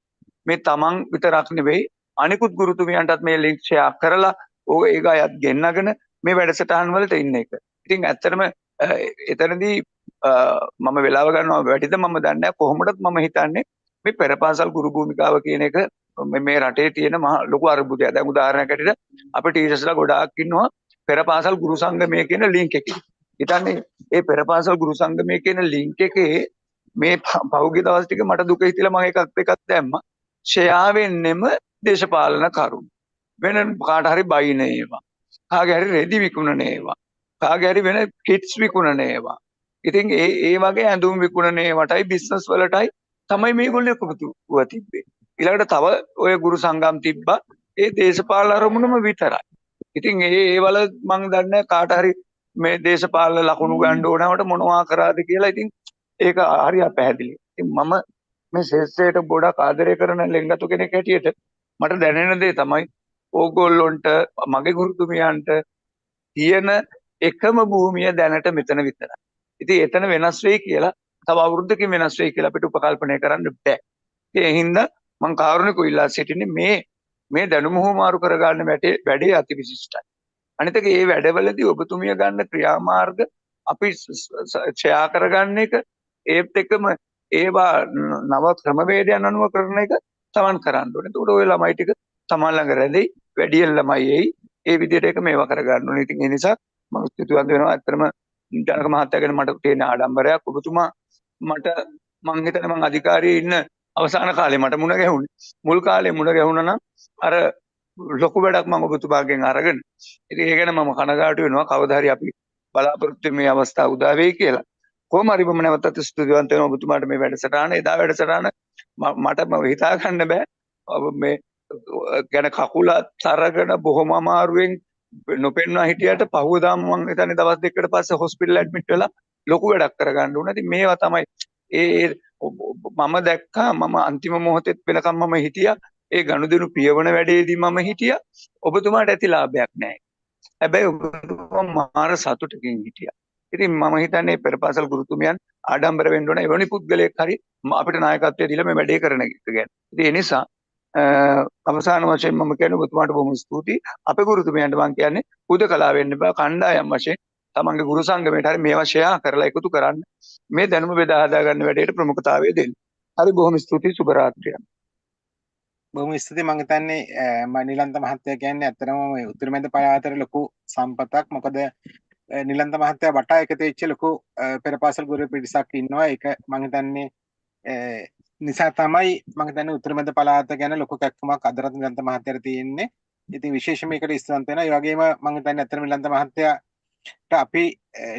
S4: මේ තමන් විතරක් නෙවෙයි අනිකුත් ගුරුතුමියන්ටත් මේ ලින්ක් ෂෙයා කරලා ඕක ඒක අයත් ගෙන්නගෙන මේ වැඩසටහන් වලට ඉන්න එක. ඉතින් ඇත්තටම එතනදී මම වෙලාව ගන්නවා වැඩිද මම දන්නේ නැහැ. කොහොමදත් මම හිතන්නේ මේ පෙරපාසල් ගුරු භූමිකාව කියන එක මේ රටේ තියෙන මහ ලොකු අරුබුදයක්. දැන් උදාහරණයක් ඇටියට අපේ ටීචර්ස්ලා ගොඩාක් ඉන්නවා පෙරපාසල් ගුරු සංගමය කියන ලින්ක් එකේ. හිතන්නේ ඒ පෙරපාසල් ගුරු සංගමය කියන ලින්ක් එකේ මේ පහුගිය දවස් ටික මට දුක හිතිලා මම එකක් දැම්මා. ෂෙයා වෙන්නෙම දේශපාලන කරුණු. වෙන කාට හරි බයින ඒවා. කාගේ හරි රෙදි විකුණන ඒවා. කාගේ හරි වෙන කිට්ස් විකුණන ඒවා. ඉතින් ඒ වගේ ඇඳුම් විකුණන ඒවටයි බිස්නස් වලටයි තමයි මේගොල්ලෝ එකතුව තිබ්බේ. ඊළඟට තව ඔය ගුරු සංගම් තිබ්බා. ඒ දේශපාලන අරමුණම විතරයි. ඉතින් ඒ වල මං දන්නේ කාට හරි මේ දේශපාලන ලකුණු ගන්න ඕනවට මොනවා කරාද කියලා. ඉතින් ඒක හරි අපැහැදිලි. ඉතින් මම මේ ශේෂ්ත්‍රයට ගොඩක් ආදරය කරන ලෙන්ගතු කෙනෙක් හැටියට මට දැනෙන දේ තමයි ඕගොල්ලොන්ට මගේ ගුරුතුමියන්ට තියෙන එකම භූමිය දැනට මෙතන විතරයි. ඉතින් එතන වෙනස් වෙයි කියලා තව අවුරුද්දකින් වෙනස් වෙයි කියලා අපිට උපකල්පනය කරන්න බෑ. ඒ හින්දා මං කාරුණිකව ඉල්ලා සිටින්නේ මේ දැනුම හුවමාරු කරගන්න වැඩේ අතිවිශිෂ්ටයි. අනිත් එක මේ වැඩවලදී ඔබතුමිය ගන්න ක්‍රියාමාර්ග අපි ෂෙයා කරගන්න එක ඒත් එක්කම ඒවා නව ක්‍රමවේදයන් අනුව කරන එක තමන් කරන්න ඕනේ. එතකොට ওই ළමයි ටික තමන් ළඟ රැඳෙයි, වැඩියෙන් ළමයි එයි. ඒ විදිහට එක මේවා කරගන්න ඕනේ. ඉතින් ඒ නිසා මම ස්තුතිවන්ත වෙනවා. ඇත්තටම ජනක මහත්තයා ගැන මට තියෙන ආඩම්බරයක්. ඔබතුමා මට මං හිතන්නේ මං අධිකාරියේ ඉන්න අවසාන කාලේ මට මුණ ගැහුණේ. මුල් කාලේ මුණ ගැහුණා නම් අර ලොකු වැඩක් මම ඔබතුමාගෙන් අරගෙන. ඉතින් ඒ ගැන මම කනගාටු වෙනවා. කවදා හරි අපි බලාපොරොත්තු මේ අවස්ථාව උදා වෙයි කියලා. කොහොම හරි මම නැවතත් ස්තුතිවන්ත වෙනවා ඔබතුමාට මේ වැඩසටහන. එදා වැඩසටහන මට හිතා ගන්න බෑ. මේ ගැන කකුල තරගෙන බොහොම අමාරුවෙන් නොපෙන්වා හිටියට පහුවදාම මම හිතන්නේ දවස් දෙකකට පස්සේ හොස්පිටල් ඇඩ්මිට් වෙලා ලොකු වැඩක් කරගන්න ඕන. ඉතින් මේවා තමයි මම දැක්කා. මම අන්තිම මොහොතේ වෙනකම් මම හිටියා. ඒ ගනුදෙනු පියවන වැඩේදී මම හිටියා. ඔබතුමාට ඇති ලාභයක් නැහැ. හැබැයි ඔබතුමා මාර සතුටකින් හිටියා. ඉතින් මම හිතන්නේ පෙරපාසල් ගුරුතුමියන් ආඩම්බර වෙන්න ඕන. එවැනි පුද්ගලයෙක් හරි අපිට නායකත්වය දීලා මේ වැඩේ කරන එක ගැන. ඉතින් ඒ නිසා අවසාන වශයෙන් මම කියන්නේ ඔබතුමාට බොහොම ස්තුතියි. අපේ ගුරුතුමියන්ට මම කියන්නේ හුදකලා වෙන්න බෑ. කණ්ඩායම් වශයෙන් තමන්ගේ ගුරු සංගමයට හරි මේවා ෂෙයා කරලා එකතු කරන්න. මේ දැනුම බෙදා හදා ගන්න වැඩේට ප්‍රමුඛතාවය දෙන්න. හරි බොහොම ස්තුතියි. සුබ රාත්‍රියක්.
S1: බොහොම ස්තුතියි. මම හිතන්නේ නිලන්ත මහත්තයා කියන්නේ ඇත්තටම මේ උතුරු මැද පළාතේ ලොකු සම්පතක්. මොකද නිලන්ත මහත්තයා වටා එකතු වෙච්ච ලොකු පෙරපාසල් ගුරු පිරිසක් ඉන්නවා. ඒක මම හිතන්නේ නිසා තමයි මම හිතන්නේ උතුරු මැද පළාත ගැන ලොකු කැක්කමක් අදටත් නිලන්ත මහත්තයාට තියෙන්නේ. ඉතින් විශේෂයෙන්ම ඒකට ස්තුතිවන්ත වෙනවා. ඒ වගේම මම හිතන්නේ ඇත්තටම නිලන්ත මහත්තයාට අපි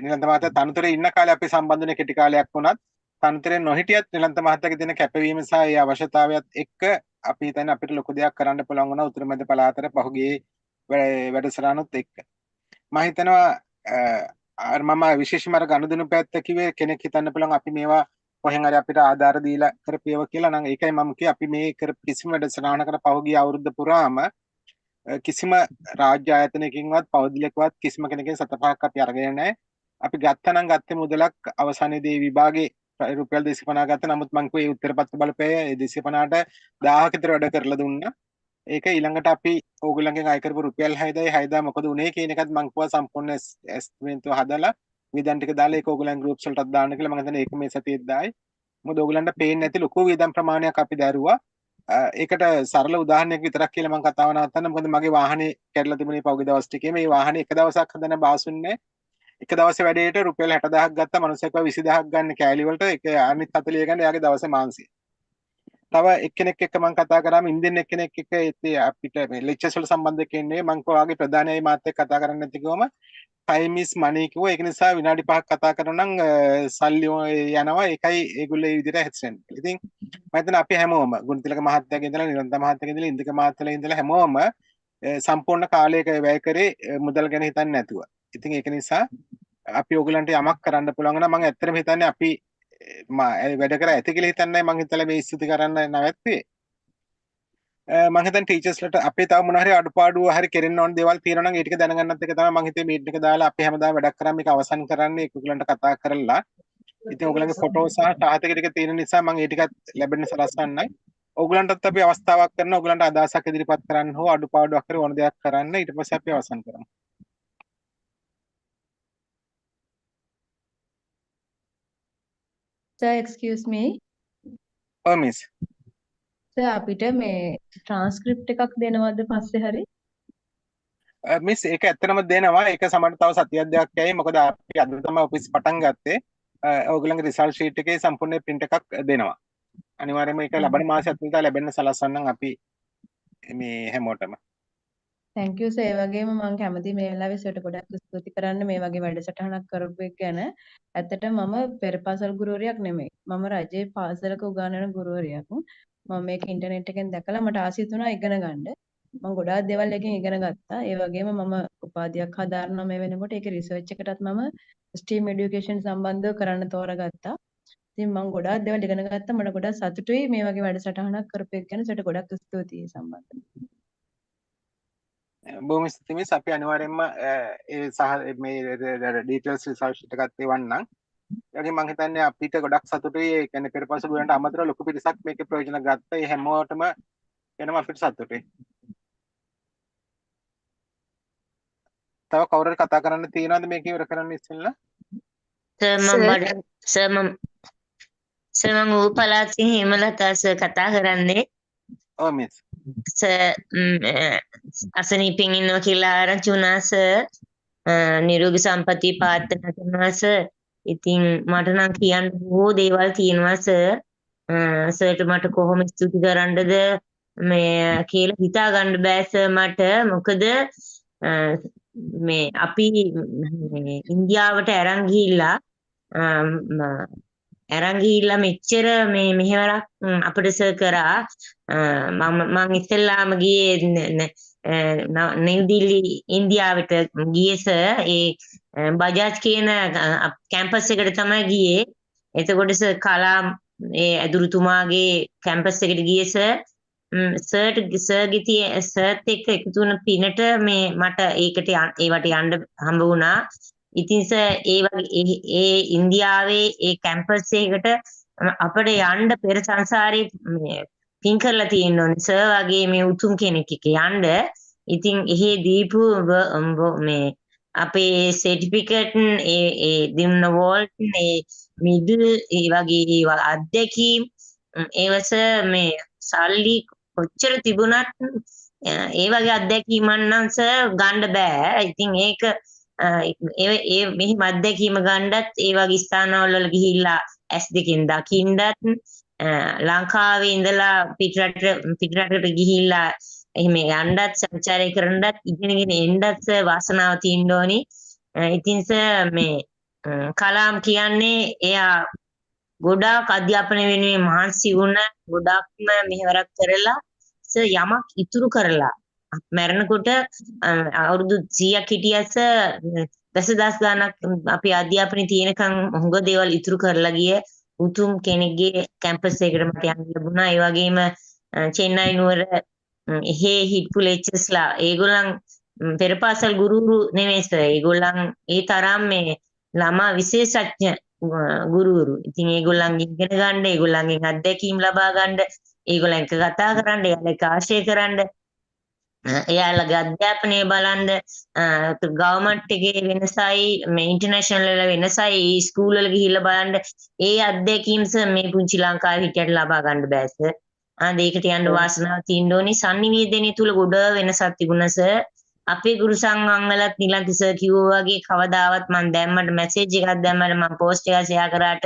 S1: නිලන්ත මහත්තයා තනුතරේ ඉන්න කාලේ අපි සම්බන්ධ වෙන කෙටි කාලයක් වුණත් තනුතරේ නොහිටියත් නිලන්ත මහත්තයාගේ දෙන කැපවීම සහ ඒ අවශ්‍යතාවයත් එක්ක අපි හිතන්නේ අපිට ලොකු දෙයක් කරන්න පුළුවන් වුණා උතුරු මැද පළාතට පහුගිය වැඩසටහනොත් එක්ක. මම හිතනවා මම විශේෂයෙන්ම අර ගනුදෙනු පැත්ත කිව්වේ කෙනෙක් හිතන්න පුළුවන් අපි මේවා කොහෙන් හරි අපිට ආධාර දීලා කරපේව කියලා. නම් ඒකයි මම කිව්වේ අපි මේ කර කිසිම වැඩසටහනකට පහුගිය අවුරුද්ද පුරාම කිසිම රාජ්‍ය ආයතනයකින්වත් පෞද්ගලිකවත් කිසිම කෙනෙක්ගෙන් සතපහක් අපි අරගෙන නැහැ. අපි ගත්තනම් ගත්තේ මුදලක් අවසානයේදී විභාගේ රුපියල් 250 ගත්තා. නමුත් මං කිව්වේ ඒ උත්තරපත්‍ර බලපෑය 250ට 1000ක විතර වැඩ කරලා දුන්නා. ඒක ඊළඟට අපි ඕගොල්ලන්ගෙන් අය කරපු රුපියල් 6000 මොකද උනේ කියන එකත් මං කිව්වා සම්පූර්ණ එස්ටිමේට් හදලා වියදම් ටික දාලා ඒක ඕගොල්ලන් ගෲප්ස් වලටත් දාන්න කියලා. මම හිතන්නේ ඒක මේ සතියේත් දායි. මොකද ඕගොල්ලන්ට පේන්නේ නැති ලොකු වියදම් ප්‍රමාණයක් අපි දැරුවා. ඒකට සරල උදාහරණයක් විතරක් කියලා මම කතාව නවත්තන්න. මොකද මගේ වාහනේ කැඩලා තිබුණේ පහුගිය දවස් ටිකේ. මේ වාහනේ එක දවසක් හදන බාසුන්නේ එක දවසේ වැඩේට රුපියල් 60000ක් ගත්තා. මනුස්සයෙක්ව 20000ක් ගන්න කෑලි වලට ඒක අනිත් 40 ගන්න එයාගේ දවසේ මාංශය. තව එක්කෙනෙක් එක්ක මම කතා කරාම ඉන්දියන් එක්කෙනෙක් එක්ක අපිට මේ ලෙක්චර්ස් වල සම්බන්ධ කෙනෙක් මම කොහාගේ ප්‍රධානයි මාත් එක්ක කතා කරන්න නැති කිව්වම time is money කිව්වා. ඒක නිසා විනාඩි 5ක් කතා කරනවා නම් සල්ලි යනවා. ඒකයි ඒගොල්ලෝ ඒ විදිහට හැදෙන්නේ. ඉතින් මම හිතන අපි හැමෝම ගුණතිලක මහත්තයාගේ ඉඳලා නිරන්ත මහත්තයාගේ ඉඳලා ඉන්දික මහත්තයාලා ඉඳලා හැමෝම සම්පූර්ණ කාලයක වැය කරේ මුදල් ගැන හිතන්නේ නැතුව. ඉතින් ඒක නිසා අපි ඕගලන්ට යමක් කරන්න පුළුවන් නම් මම ඇත්තටම හිතන්නේ අපි වැඩ කර ඇති කියලා හිතන්නේ මම හිතලා මේ ස්තුති කරන්න නැවැත්තුවේ. මම හිතන්නේ ටීචර්ස්ලට අපේ තව මොන හරි අඩුපාඩු හරි කෙරෙන්න ඕන දේවල් තියෙනවා නම් ඒ ටික දැනගන්නත් එක තමයි මම හිතේ මීට් එක දාලා අපි හැමදාම වැඩක් කරා මේක අවසන් කරන්නේ ඒගොල්ලන්ට කතා කරලා. ඉතින් ඕගලන්ගේ ෆොටෝ සහ සාහිත්‍ය ටික තියෙන නිසා මම ඒ ටිකත් ලැබෙන්න සලස්වන්නයි. ඕගලන්ටත් අපි අවස්ථාවක් කරන ඕගලන්ට අදහසක් ඉදිරිපත් කරන්න හෝ අඩුපාඩුවක් හරි ඕන දෙයක් කරන්න ඊට පස්සේ අපි අවසන් කරමු.
S2: Sir, excuse me.
S1: ඔව් මිස්.
S2: සර් අපිට මේ ට්‍රාන්ස්ක්‍රිප්ට් එකක් දෙනවද පස්සේ හරි?
S1: මිස් ඒක ඇත්තටම දෙනවා. ඒක සමහරට තව සතියක් දෙකක් යයි. මොකද අපි අද තමයි ඔෆිස් පටන් ගත්තේ. ඕගලන්ගේ රිසල්ට් ෂීට් එකේ සම්පූර්ණ print එකක් දෙනවා. අනිවාර්යයෙන්ම ඒක ලබන මාසෙත් විතර ලැබෙන්න සලස්වන්නම් අපි මේ හැමෝටම.
S2: thank you sir. ඒ වගේම මම කැමති මේ වෙලාවේ සර්ට ගොඩක් ස්තුති කරන්න මේ වගේ වැඩසටහනක් කරපු එක ගැන. ඇත්තටම මම පෙරපාසල් ගුරුවරියක් නෙමෙයි. මම රජයේ පාසලක උගන්වන ගුරුවරියක්. මම මේක ඉන්ටර්නෙට් එකෙන් දැකලා මට ආසයි තුනා ඉගෙන ගන්න. මම ගොඩාක් දේවල් එකෙන් ඉගෙන ගත්තා. ඒ වගේම මම උපාධියක් හදාරනවා මේ වෙනකොට. ඒක රිසර්ච් එකටත් මම STEAM education සම්බන්ධව කරන්න තෝරගත්තා. ඉතින් මම ගොඩාක් දේවල් ඉගෙන ගත්තා. මට ගොඩාක් සතුටුයි මේ වගේ වැඩසටහනක් කරපු එක ගැන. සර්ට ගොඩක් ස්තුතියි සම්බන්ධව.
S1: බොහොම ස්තුතියි මිස්. අපි අනිවාර්යයෙන්ම ඒ සහ මේ ඩීටේල්ස් රිසර්ච් එකත් එවන්නම්. ඒගොල්ලෝ මම හිතන්නේ අපිට ගොඩක් සතුටුයි. ඒ කියන්නේ පෙරපසු ගුණට අමතරව ලොකු පිරිසක් මේකේ ප්‍රයෝජන ගත්තා. ඒ හැමෝටම වෙනම අපිට සතුටුයි. තව කවුරු හරි කතා කරන්න තියෙනවද මේක ඉවර කරන්න ඉස්සෙල්ලා?
S3: සර් මම ඌ පළාතේ හේමලතා සර් කතා කරන්නේ.
S1: ඔව් මිස්.
S3: සර් අසනීපෙන් ඉන්නවා කියලා ආරංචි වුණා සර්. නිරෝගී සම්පත්‍ය ප්‍රාර්ථනා කරනවා සර්. ඉතින් මට නම් කියන්න බොහෝ දේවල් තියෙනවා සර්. සර්ට මට කොහොම ස්තුති කරන්නද මේ කියලා හිතා ගන්න බෑ සර් මට. මොකද මේ අපි ඉන්දියාවට අරන් ගිහිල්ලා මෙච්චර මේ මෙහෙවරක් අපිට සර් කරා. මම ඉස්සෙල්ලාම ගියේ නිව් දිල්ලි ඉන්දියාවට ගියේ සර්. ඒ බජාජ් කියන කැම්පස් එකට තමයි ගියේ. එතකොට සර් කලාම් ඒ ඇදුරුතුමාගේ කැම්පස් එකට ගියේ සර්. සර්ත් එක්ක එකතු වුණ පිනට මේ මට ඒවට යන්න හම්බ වුණා. ඉතින් සර් ඒ වගේ ඒ ඉන්දියාවේ ඒ කැම්පස් එකකට අපිට යන්න පෙර සංසාරේ මේ පින් කරලා තියෙන්න ඕනේ සර් වගේ මේ උතුම් කෙනෙක් එක්ක යන්න. ඉතින් එහි දීපු මේ අපේ සර්ටිෆිකේට් ඒ දින්න වෝල්ට් ඒ මිඩල් ඒ වගේ අත්දැකීම් ඒවස මේ සල්ලි කොච්චර තිබුණත් ඒ වගේ අත්දැකීමක් නම් සර් ගන්න බෑ. ඉතින් ඒක ඒ මෙහි අත්දැකීම ගන්නත් ඒ වගේ ස්ථානවල ගිහිල්ලා S2 දකින්නත් ලංකාවේ ඉඳලා පිටරටට ගිහිල්ලා එහෙම යන්නත් සංචාරය කරන්නත් ඉගෙනගෙන එන්නත් වාසනාව තියෙන්න ඕනි. ඉතින් සර් මේ කලාම් කියන්නේ එයා ගොඩාක් අධ්‍යාපන වෙනුවෙන් මහන්සි වුණ ගොඩක්ම මෙහෙවරක් කරලා සර් යමක් ඉතුරු කරලා මැරෙනකොට අවුරුදු 100ක් හිටියස දසදහස් ගණක් අපි අධ්‍යාපනයේ තියෙනකන් හුඟ දේවල් ඉතුරු කරලා ගිය උතුම් කෙනෙක්ගේ කැම්පස් එකකට මට යන්න ලැබුණා. ඒ වගේම චෙන්නයි නුවර එහෙ හිටපු ලෙක්චර්ස්ලා ඒගොල්ලන් පෙරපාසල් ගුරුවරු නෙමෙයි සර්. ඒගොල්ලන් ඒ තරම් මේ ළමා විශේෂඥ ගුරුවරු. ඉතින් ඒගොල්ලන්ගෙන් ඉගෙන ගන්න, ඒගොල්ලන්ගෙන් අත්දැකීම් ලබා ගන්න, ඒගොල්ලන් එක්ක කතා කරන්න, ඒගොල්ලන් එක්ක ආශ්‍රය කරන්න, එයාලගේ අධ්‍යාපනය බලන්න, ගවර්න්මන්ට් එකේ වෙනසයි මේ ඉන්ටර්නැෂනල් වල වෙනසයි ස්කූල් වල ගිහිල්ලා බලන්න. ඒ අත්දැකීම් මේ පුංචි ලංකාවේ හිටියට ලබා ගන්න බෑ සර්. ඒකට යන්න වාසනාව තියෙන්න ඕනි. sannivedanaye තුල ගොඩ වෙනසක් තිබුණා සර්. අපේ ගුරු සංඝංගලත් නිලන්ති සර් කිව්වා වගේ කවදාවත් මම දැම්මට මැසේජ් එකක් දැම්මට මම පෝස්ට් එකක් ෂෙයා කරාට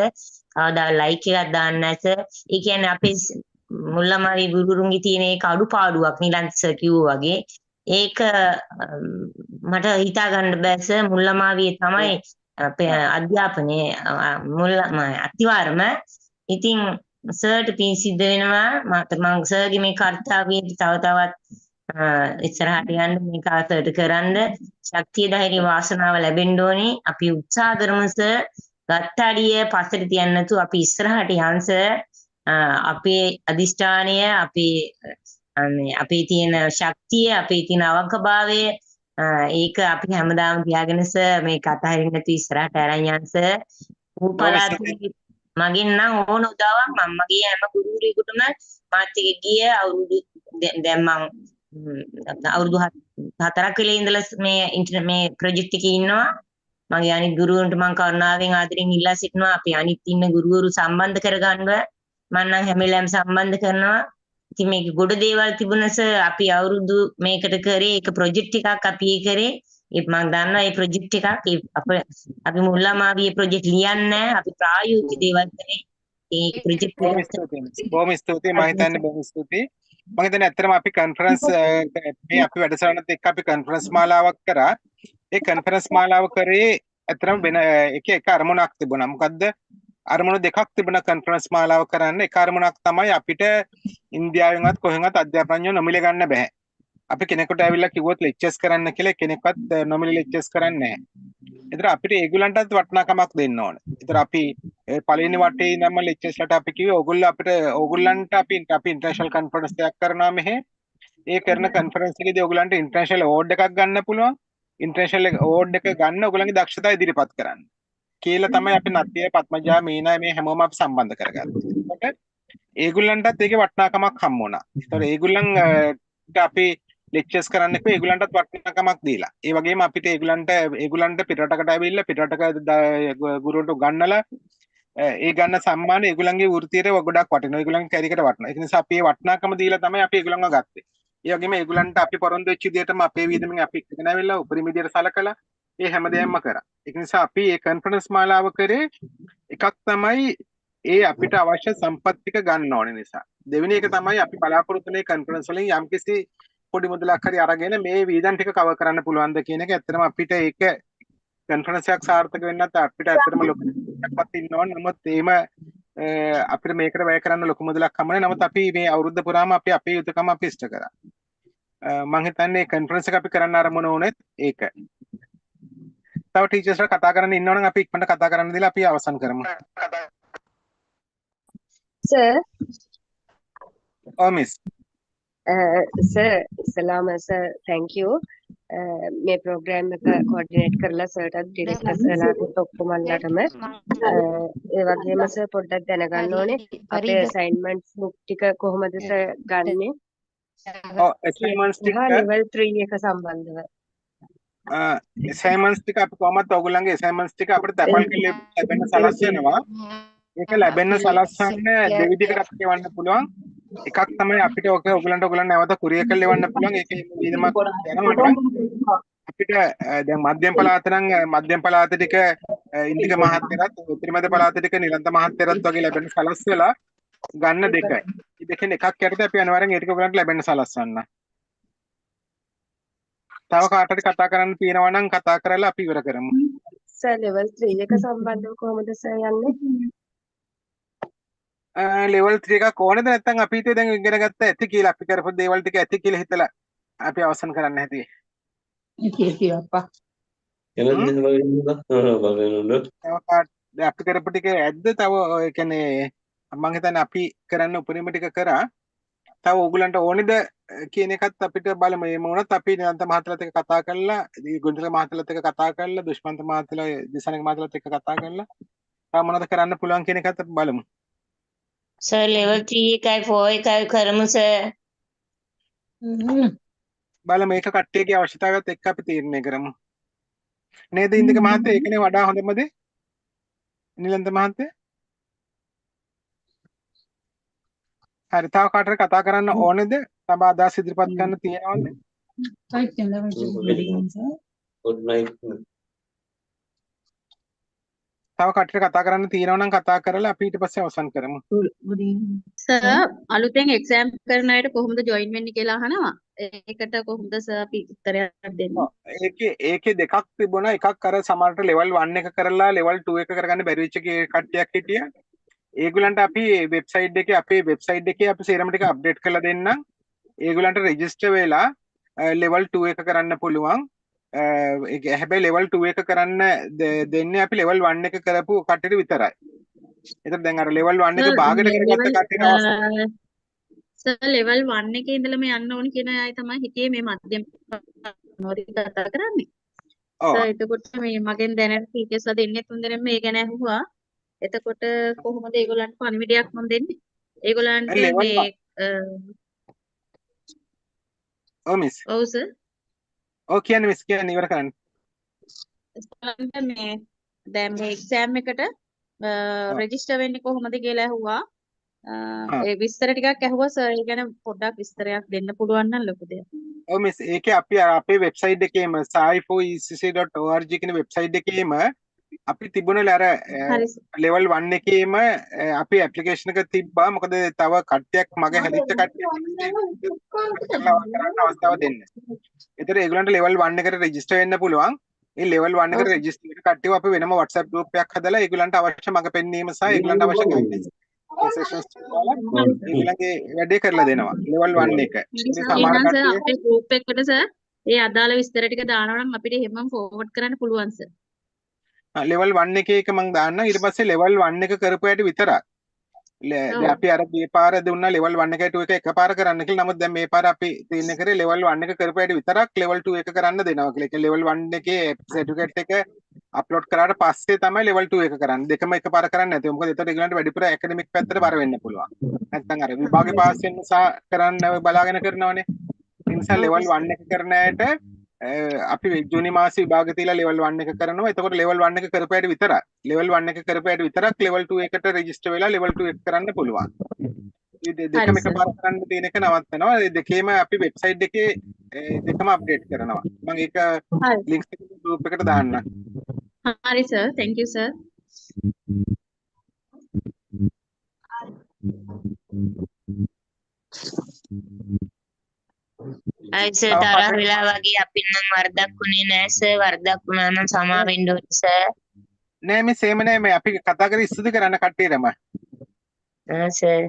S3: කවදා ලයික් එකක් දාන්නේ නැහැ සර්. ඒ කියන්නේ අපේ මුල්ලමාවි ගුරුරුන්ගේ තියෙන ඒක අඩුපාඩුවක් නිලන්ති සර් කිව්වා වගේ. ඒක මට හිතා ගන්න බෑ සර්. මුල්ලමාවියේ තමයි අධ්‍යාපනයේ අතිවාරම. ඉතින් සර්ට පින් සිද්ධ වෙනවා. මම සර්ගේ මේ කාර්යය තව තවත් ඉස්සරහට යන්න මේක ආසර්ට කරන්න ශක්තිය ධෛර්ය වාසනාව ලැබෙන්න ඕනේ. අපි උත්සාහ කරමු සර්. ගත්ත අඩිය පස්සට තියන්න නැතුව අපි ඉස්සරහට යන්න සර්. අපේ අදිෂ්ඨානය අපේ තියෙන ශක්තිය අපේ තියෙන අවංකභාවය ඒක අපි හැමදාම තියාගෙන සර් මේක අතහරින්න නැතුව ඉස්සරහට අරන් යන්න සර්. උපලාදී මගෙන් නම් ඕන උදාවක් මම මගේ හැම ගුරුවරයෙකුටම මාත් එක්ක ගිය අවුරුදු දැන් මම අවුරුදු 4ක් වෙලේ ඉඳලා මේ ප්‍රොජෙක්ට් එකේ ඉන්නවා. මගේ අනිත් ගුරුවරුන්ට මම කරුණාවෙන් ආදරෙන් ඉල්ලා සිටිනවා අපි අනිත් ඉන්න ගුරුවරු සම්බන්ධ කරගන්න. මම නම් හැම වෙලාවෙම සම්බන්ධ කරනවා. ඉතින් මේක ගොඩ දේවල් තිබුණස අපි අවුරුදු මේකට කරේ ඒක ප්‍රොජෙක්ට් එකක් අපි කරේ. මම දන්නවා මේ ප්‍රොජෙක්ට් එකක් අපි මුල්ලාමාවියේ ප්‍රොජෙක්ට් ලියන්නේ නැහැ. අපි ප්‍රායෝගික දේවල් කරේ. ඒ ප්‍රොජෙක්ට්
S1: බොහොම
S3: එක
S1: ස්තුතියි මිස්. බොහොම ස්තුතියි. මම හිතන්නේ බොහොම ස්තුතියි. මම හිතන්නේ ඇත්තටම අපි කන්ෆරන්ස් මේ අපි වැඩසටහනත් එක්ක අපි කන්ෆරන්ස් මාලාවක් කරා. ඒ කන්ෆරන්ස් මාලාව කරේ ඇත්තටම වෙන එක අරමුණක් තිබුණා. මොකද්ද? අරමුණු දෙකක් තිබුණා කන්ෆරන්ස් මාලාව කරන්න. එක අරමුණක් තමයි අපිට ඉන්දියාවෙන්වත් කොහෙන්වත් අධ්‍යාපනඥයෝ නොමිලේ ගන්න බෑ. අපි කෙනෙකුට ඇවිල්ලා කිව්වොත් ලෙක්චර්ස් කරන්න කියලා කෙනෙක්වත් නොමිලේ ලෙක්චර්ස් කරන්නේ නැහැ. ඒතර අපිට ඒගොල්ලන්ටත් වටිනාකමක් දෙන්න ඕන. ඒතර අපි පළවෙනි වටේ ඉඳන්ම ලෙක්චර්ස්ලට අපි කිව්වේ ඕගොල්ලන්ට අපි ඉන්ටර්නැෂනල් කන්ෆරන්ස් එකක් කරනවා මෙහෙ. ඒ කරන කන්ෆරන්ස් එකේදී ඕගොල්ලන්ට ඉන්ටර්නැෂනල් අවෝඩ් එකක් ගන්න පුළුවන්. ඉන්ටර්නැෂනල් අවෝඩ් එක ගන්න ඕගොල්ලන්ගේ දක්ෂතා ඉදිරිපත් කරන්න. කියලා තමයි අපි නත්තිය පත්මජා මීනා මේ හැමෝම අපි සම්බන්ධ කරගත්තේ. ඒකට ඒගොල්ලන්ටත් ඒකේ වටිනාකමක් හම්බ වුණා. ඒතර ඒගොල්ලන්ට අපි ලෙක්චර්ස් කරන්න කිව්ව ඒගොල්ලන්ටත් වටිනාකමක් දීලා. ඒ වගේම අපිට ඒගොල්ලන්ට පිටරටකට ඇවිල්ලා පිටරටක ගුරුවරුන්ට උගන්වලා ඒ ගන්න සම්මාන ඒගොල්ලන්ගේ වෘත්තියට ගොඩක් වටිනවා. ඒගොල්ලන්ගේ කැරියරට වටිනවා. ඒ නිසා අපි මේ වටිනාකම දීලා තමයි අපි ඒගොල්ලන්ව ගත්තේ. ඒ වගේම ඒගොල්ලන්ට අපි පොරොන්දු වෙච්ච විදිහටම අපේ වියදමින් අපි ඉගෙන ආවිල්ලා උපරිම විදිහට සලකලා ඒ හැමදේම කරා. ඒක නිසා අපි මේ කන්ෆරන්ස් මාලාව කරේ එකක් තමයි ඒ අපිට අවශ්‍ය සම්පත් ටික ගන්න ඕන නිසා. දෙවෙනි එක තමයි අපි බලාපොරොත්තු වෙන කන්ෆරන්ස් වලින් යම්කිසි පොඩි මුදලක් හරි අරගෙන මේ වීදම් ටික කවර් කරන්න පුළුවන්ද කියන එක. ඇත්තටම අපිට ඒක කන්ෆරන්ස් එකක් සාර්ථක වෙන්නත් අපිට ඇත්තටම ලොකු එකක්වත් ඉන්න ඕන. නමුත් එහෙම අපිට මේකට වැය කරන්න ලොකු මුදලක් හම්බ නැහැ. නමුත් අපි මේ අවුරුද්ද පුරාම අපි අපේ යුතුයකම අපි ඉෂ්ට කරා. මම හිතන්නේ කන්ෆරන්ස් එක අපි කරන්න ආරම්භ වුණෙත් ඒක. තව ටීචර්ස්ලා කතා කරන්න ඉන්නවනම් අපි ඉක්මනට කතා කරන්න දීලා අපි අවසන් කරමු.
S6: Sir,
S1: ඔව් miss.
S6: sir, ඉස්සලාම sir, thank you. මේ ප්‍රෝග්‍රෑම් එක කෝඩිනේට් කරලා සර්ටත් ඩිරෙක්ටර්ස්ලාට ඔක්කොමලටම ඒ වගේම සර් පොඩ්ඩක් දැනගන්න ඕනේ අපේ අසයින්මන්ට්ස් බුක් ටික කොහොමද සර් ගන්නෙ?
S1: ඔව් assignments ටික
S6: level 3 එක සම්බන්ධව.
S1: assignments ටික අපි කොහොමද ඔයගොල්ලන්ගේ assignments ටික අපිට තැපල් කරලා ලැබෙන්න සලස්වනවා. ඒක ලැබෙන්න සලස්වන්න දෙවිදිහකට අපිට එවන්න පුළුවන්. එකක් තමයි අපිට ඔයගොල්ලන්ට නැවත කුරියර් කරලා එවන්න පුළුවන්. ඒකේ වියදමක් යනවා. අපිට දැන් මධ්‍යම පළාත නම් මධ්‍යම පළාත ටික ඉන්දික මහත්තයරත් උතුරුමැද පළාත ටික නිලන්ත මහත්තයරත් වගේ ලැබෙන්න සලස්වලා ගන්න දෙකයි. මේ දෙකෙන් එකක් යටතේ අපි අනිවාර්යෙන් ඒ ටික ඔයගොල්ලන්ට ලැබෙන්න සලස්වන්න. තව කාටද කතා කරන්න තියෙනවා නම් කතා කරලා අපි ඉවර කරමු.
S6: සර් level 3 එක සම්බන්ධව කොහොමද සර් යන්නේ?
S1: ලෙවල් 3 එකක් ඕනේද නැත්නම් අපි හිතේ දැන් ඉගෙන ගත්ත ඇති කියලා අපි කරපු දේවල් ටික ඇති කියලා හිතලා අපි අවසන් කරන්න හැටි. අපි කරපු ටික ඇද්ද තව ඒ කියන්නේ මම හිතන්නේ අපි කරන්න උපරිම ටික කරා. තව ඕගොල්ලන්ට ඕනේද කියන එකත් අපිට බලමු. මේ මොනත් අපි නිරන්ත මහත්තයලත් එක්ක කතා කරලා, ගුණතිලක මහත්තයලත් එක්ක කතා කරලා, දුෂ්මන්ත මහත්තයලා, දිසානක මහත්තයලත් එක්ක කතා කරලා තව මොනවද කරන්න පුළුවන් කියන එකත් අපි බලමු.
S3: සර් level 3 එකයි 4 එකයි කරමු සර්.
S1: බලමු මේක කට්ටියගේ අවශ්‍යතාවයත් එක්ක අපි තීරණය කරමු. නේද ඉන්දික මහත්තයා? ඒකනේ වඩා හොඳම දේ. නිලන්ත මහත්තයා. හරි තව කාටද කතා කරන්න ඕනේද? තව අදහස් ඉදිරිපත් කරන්න තියෙනවද? තව කට්ටියට කතා කරන්න තියෙනවා නම් කතා කරලා අපි ඊට පස්සේ අවසන් කරමු.
S7: සර් අලුතෙන් එක්සෑම් කරන අයට කොහොමද ජොයින් වෙන්නේ කියලා අහනවා. ඒකට කොහොමද සර් අපි උත්තරයක් දෙන්නේ?
S1: ඒකේ දෙකක් තිබුණා. එකක් අර සමහරට level 1 එක කරලා level 2 එක කරගන්න බැරි වෙච්ච කට්ටියක් හිටියා. ඒගොල්ලන්ට අපි වෙබ්සයිට් එකේ අපේ වෙබ්සයිට් එකේ අපි සේරම ටික අප්ඩේට් කරලා දෙන්නම්. ඒගොල්ලන්ට රෙජිස්ටර් වෙලා level 2 එක කරන්න පුළුවන්. හැබැයි level 2 එක කරන්න දෙන්නේ අපි level 1 එක කරපු කට්ටියට විතරයි. එතකොට දැන් අර level 1 එක භාගයට කරගත්ත කට්ටියට අවශ්‍ය
S7: සර් level 1 එකේ ඉඳලම යන්න ඕන කියන අය තමයි හිතේ මේ මධ්‍යම මොකද කතා කරන්නේ. සර් එතකොට මේ මගෙන් දැනට ටීචර්ස්ලා දෙන්නේ තුන් දෙනෙක් මේ ගැන අහුවා. එතකොට කොහොමද ඒගොල්ලන්ට පණිවිඩයක් මම දෙන්නේ? ඒගොල්ලන්ට මේ
S1: මිස්.
S7: ඔව් සර්.
S1: ඔව් කියන්නේ මිස් කියන්නේ ඉවර කරන්න.
S7: මේ දැන් මේ එක්සෑම් එකට රෙජිස්ටර් වෙන්නේ කොහොමද කියලා අහුවා. ඒ විස්තර ටිකක් ඇහුවා සර්. ඒ ගැන පොඩ්ඩක් විස්තරයක් දෙන්න පුළුවන් නම් ලොකු දෙයක්.
S1: ඔව් මිස් ඒකේ අපි අපේ වෙබ්සයිට් එකේම sai4ecc.org කියන වෙබ්සයිට් එකේම අපි තිබුණේ අර
S7: හරි සර්.
S1: ලෙවල් 1 එකේම අපි ඇප්ලිකේෂන් එක තිබ්බා. මොකද තව කට්ටියක් මගේ හැදිච්ච කට්ටියක් කරලා කරන්න අවස්ථාව දෙන්න. ඒතර ඒගොල්ලන්ට ලෙවල් 1 එකට රෙජිස්ටර් වෙන්න පුළුවන්. ඒ ලෙවල් 1 එකට රෙජිස්ටර් වෙන කට්ටියව අපි වෙනම WhatsApp group එකක් හදලා ඒගොල්ලන්ට අවශ්‍ය මඟ පෙන්වීම සහ ඒගොල්ලන්ට අවශ්‍ය ගයිඩන්ස් සෙෂන්ස් දාලා ඒගොල්ලන්ගේ වැඩේ කරලා දෙනවා. ලෙවල් 1 එක. ඉතින් සමහර
S7: එහෙනම් සර්
S1: කට්ටිය
S7: අපේ ගෲප් එකට සර් ඒ අදාළ විස්තර ටික දානවා නම් අපිට එහෙමම ෆෝවර්ඩ් කරන්න පුළුවන් සර්.
S1: ලෙවල් 1 එකේ එක මම දාන්න. ඊට පස්සේ ලෙවල් 1 එක කරපු ඇයට විතරක් දැන් අපි අර මේ පාර දුන්නා ලෙවල් 1 එකයි 2 එක එකපාර කරන්න කියලා. නමුත් දැන් මේ පාර අපි තීරණය කරේ ලෙවල් 1 එක කරපු ඇයට විතරක් ලෙවල් 2 එක කරන්න දෙනවා කියලා. ඒ ලෙවල් 1 එකේ සර්ටිෆිකේට් එක අප්ලෝඩ් කරාට පස්සේ තමයි ලෙවල් 2 එක කරන්නේ. දෙකම එකපාර කරන්නේ නැතුව. මොකද ඒතකොට ඒගොල්ලන්ට වැඩිපුර ඇකඩමික් පැත්තට බර වෙන්න පුළුවන්. නැත්නම් අර විභාගේ පාස් වෙන්න සහ කරන්න බලාගෙන කරනවනේ. ඒ නිසා ලෙවල් 1 එක කරන ඇයට අපි ජූනි මාසේ විභාග තියලා ලෙවල් 1 එක කරනවා. එතකොට ලෙවල් 1 එක කරපු ඇයට විතරක් ලෙවල් 1 එක කරපු ඇයට විතරක් ලෙවල් 2 එකට රෙජිස්ටර් වෙලා ලෙවල් 2 එක කරන්න පුළුවන්. මේ දෙකම එකපාර කරන්න තියෙන එක නවත්තනවා. ඒ දෙකේම අපි වෙබ්සයිට් එකේ දෙකම අප්ඩේට් කරනවා. මම ඒක ලින්ක්ස් එක ගෲප් එකට දාන්නම්.
S7: හරි sir. thank you sir.
S3: I sir තරහ වෙලා වගේ අපින් නම් වරදක් වුණේ නෑ සර්. වරදක් වුණා නම් සමා වෙන්න ඕනේ සර්.
S1: නෑ මේ සේම නෑ මේ අපි කතා කරේ ස්තුති කරන්න කට්ටියටම.
S3: සර්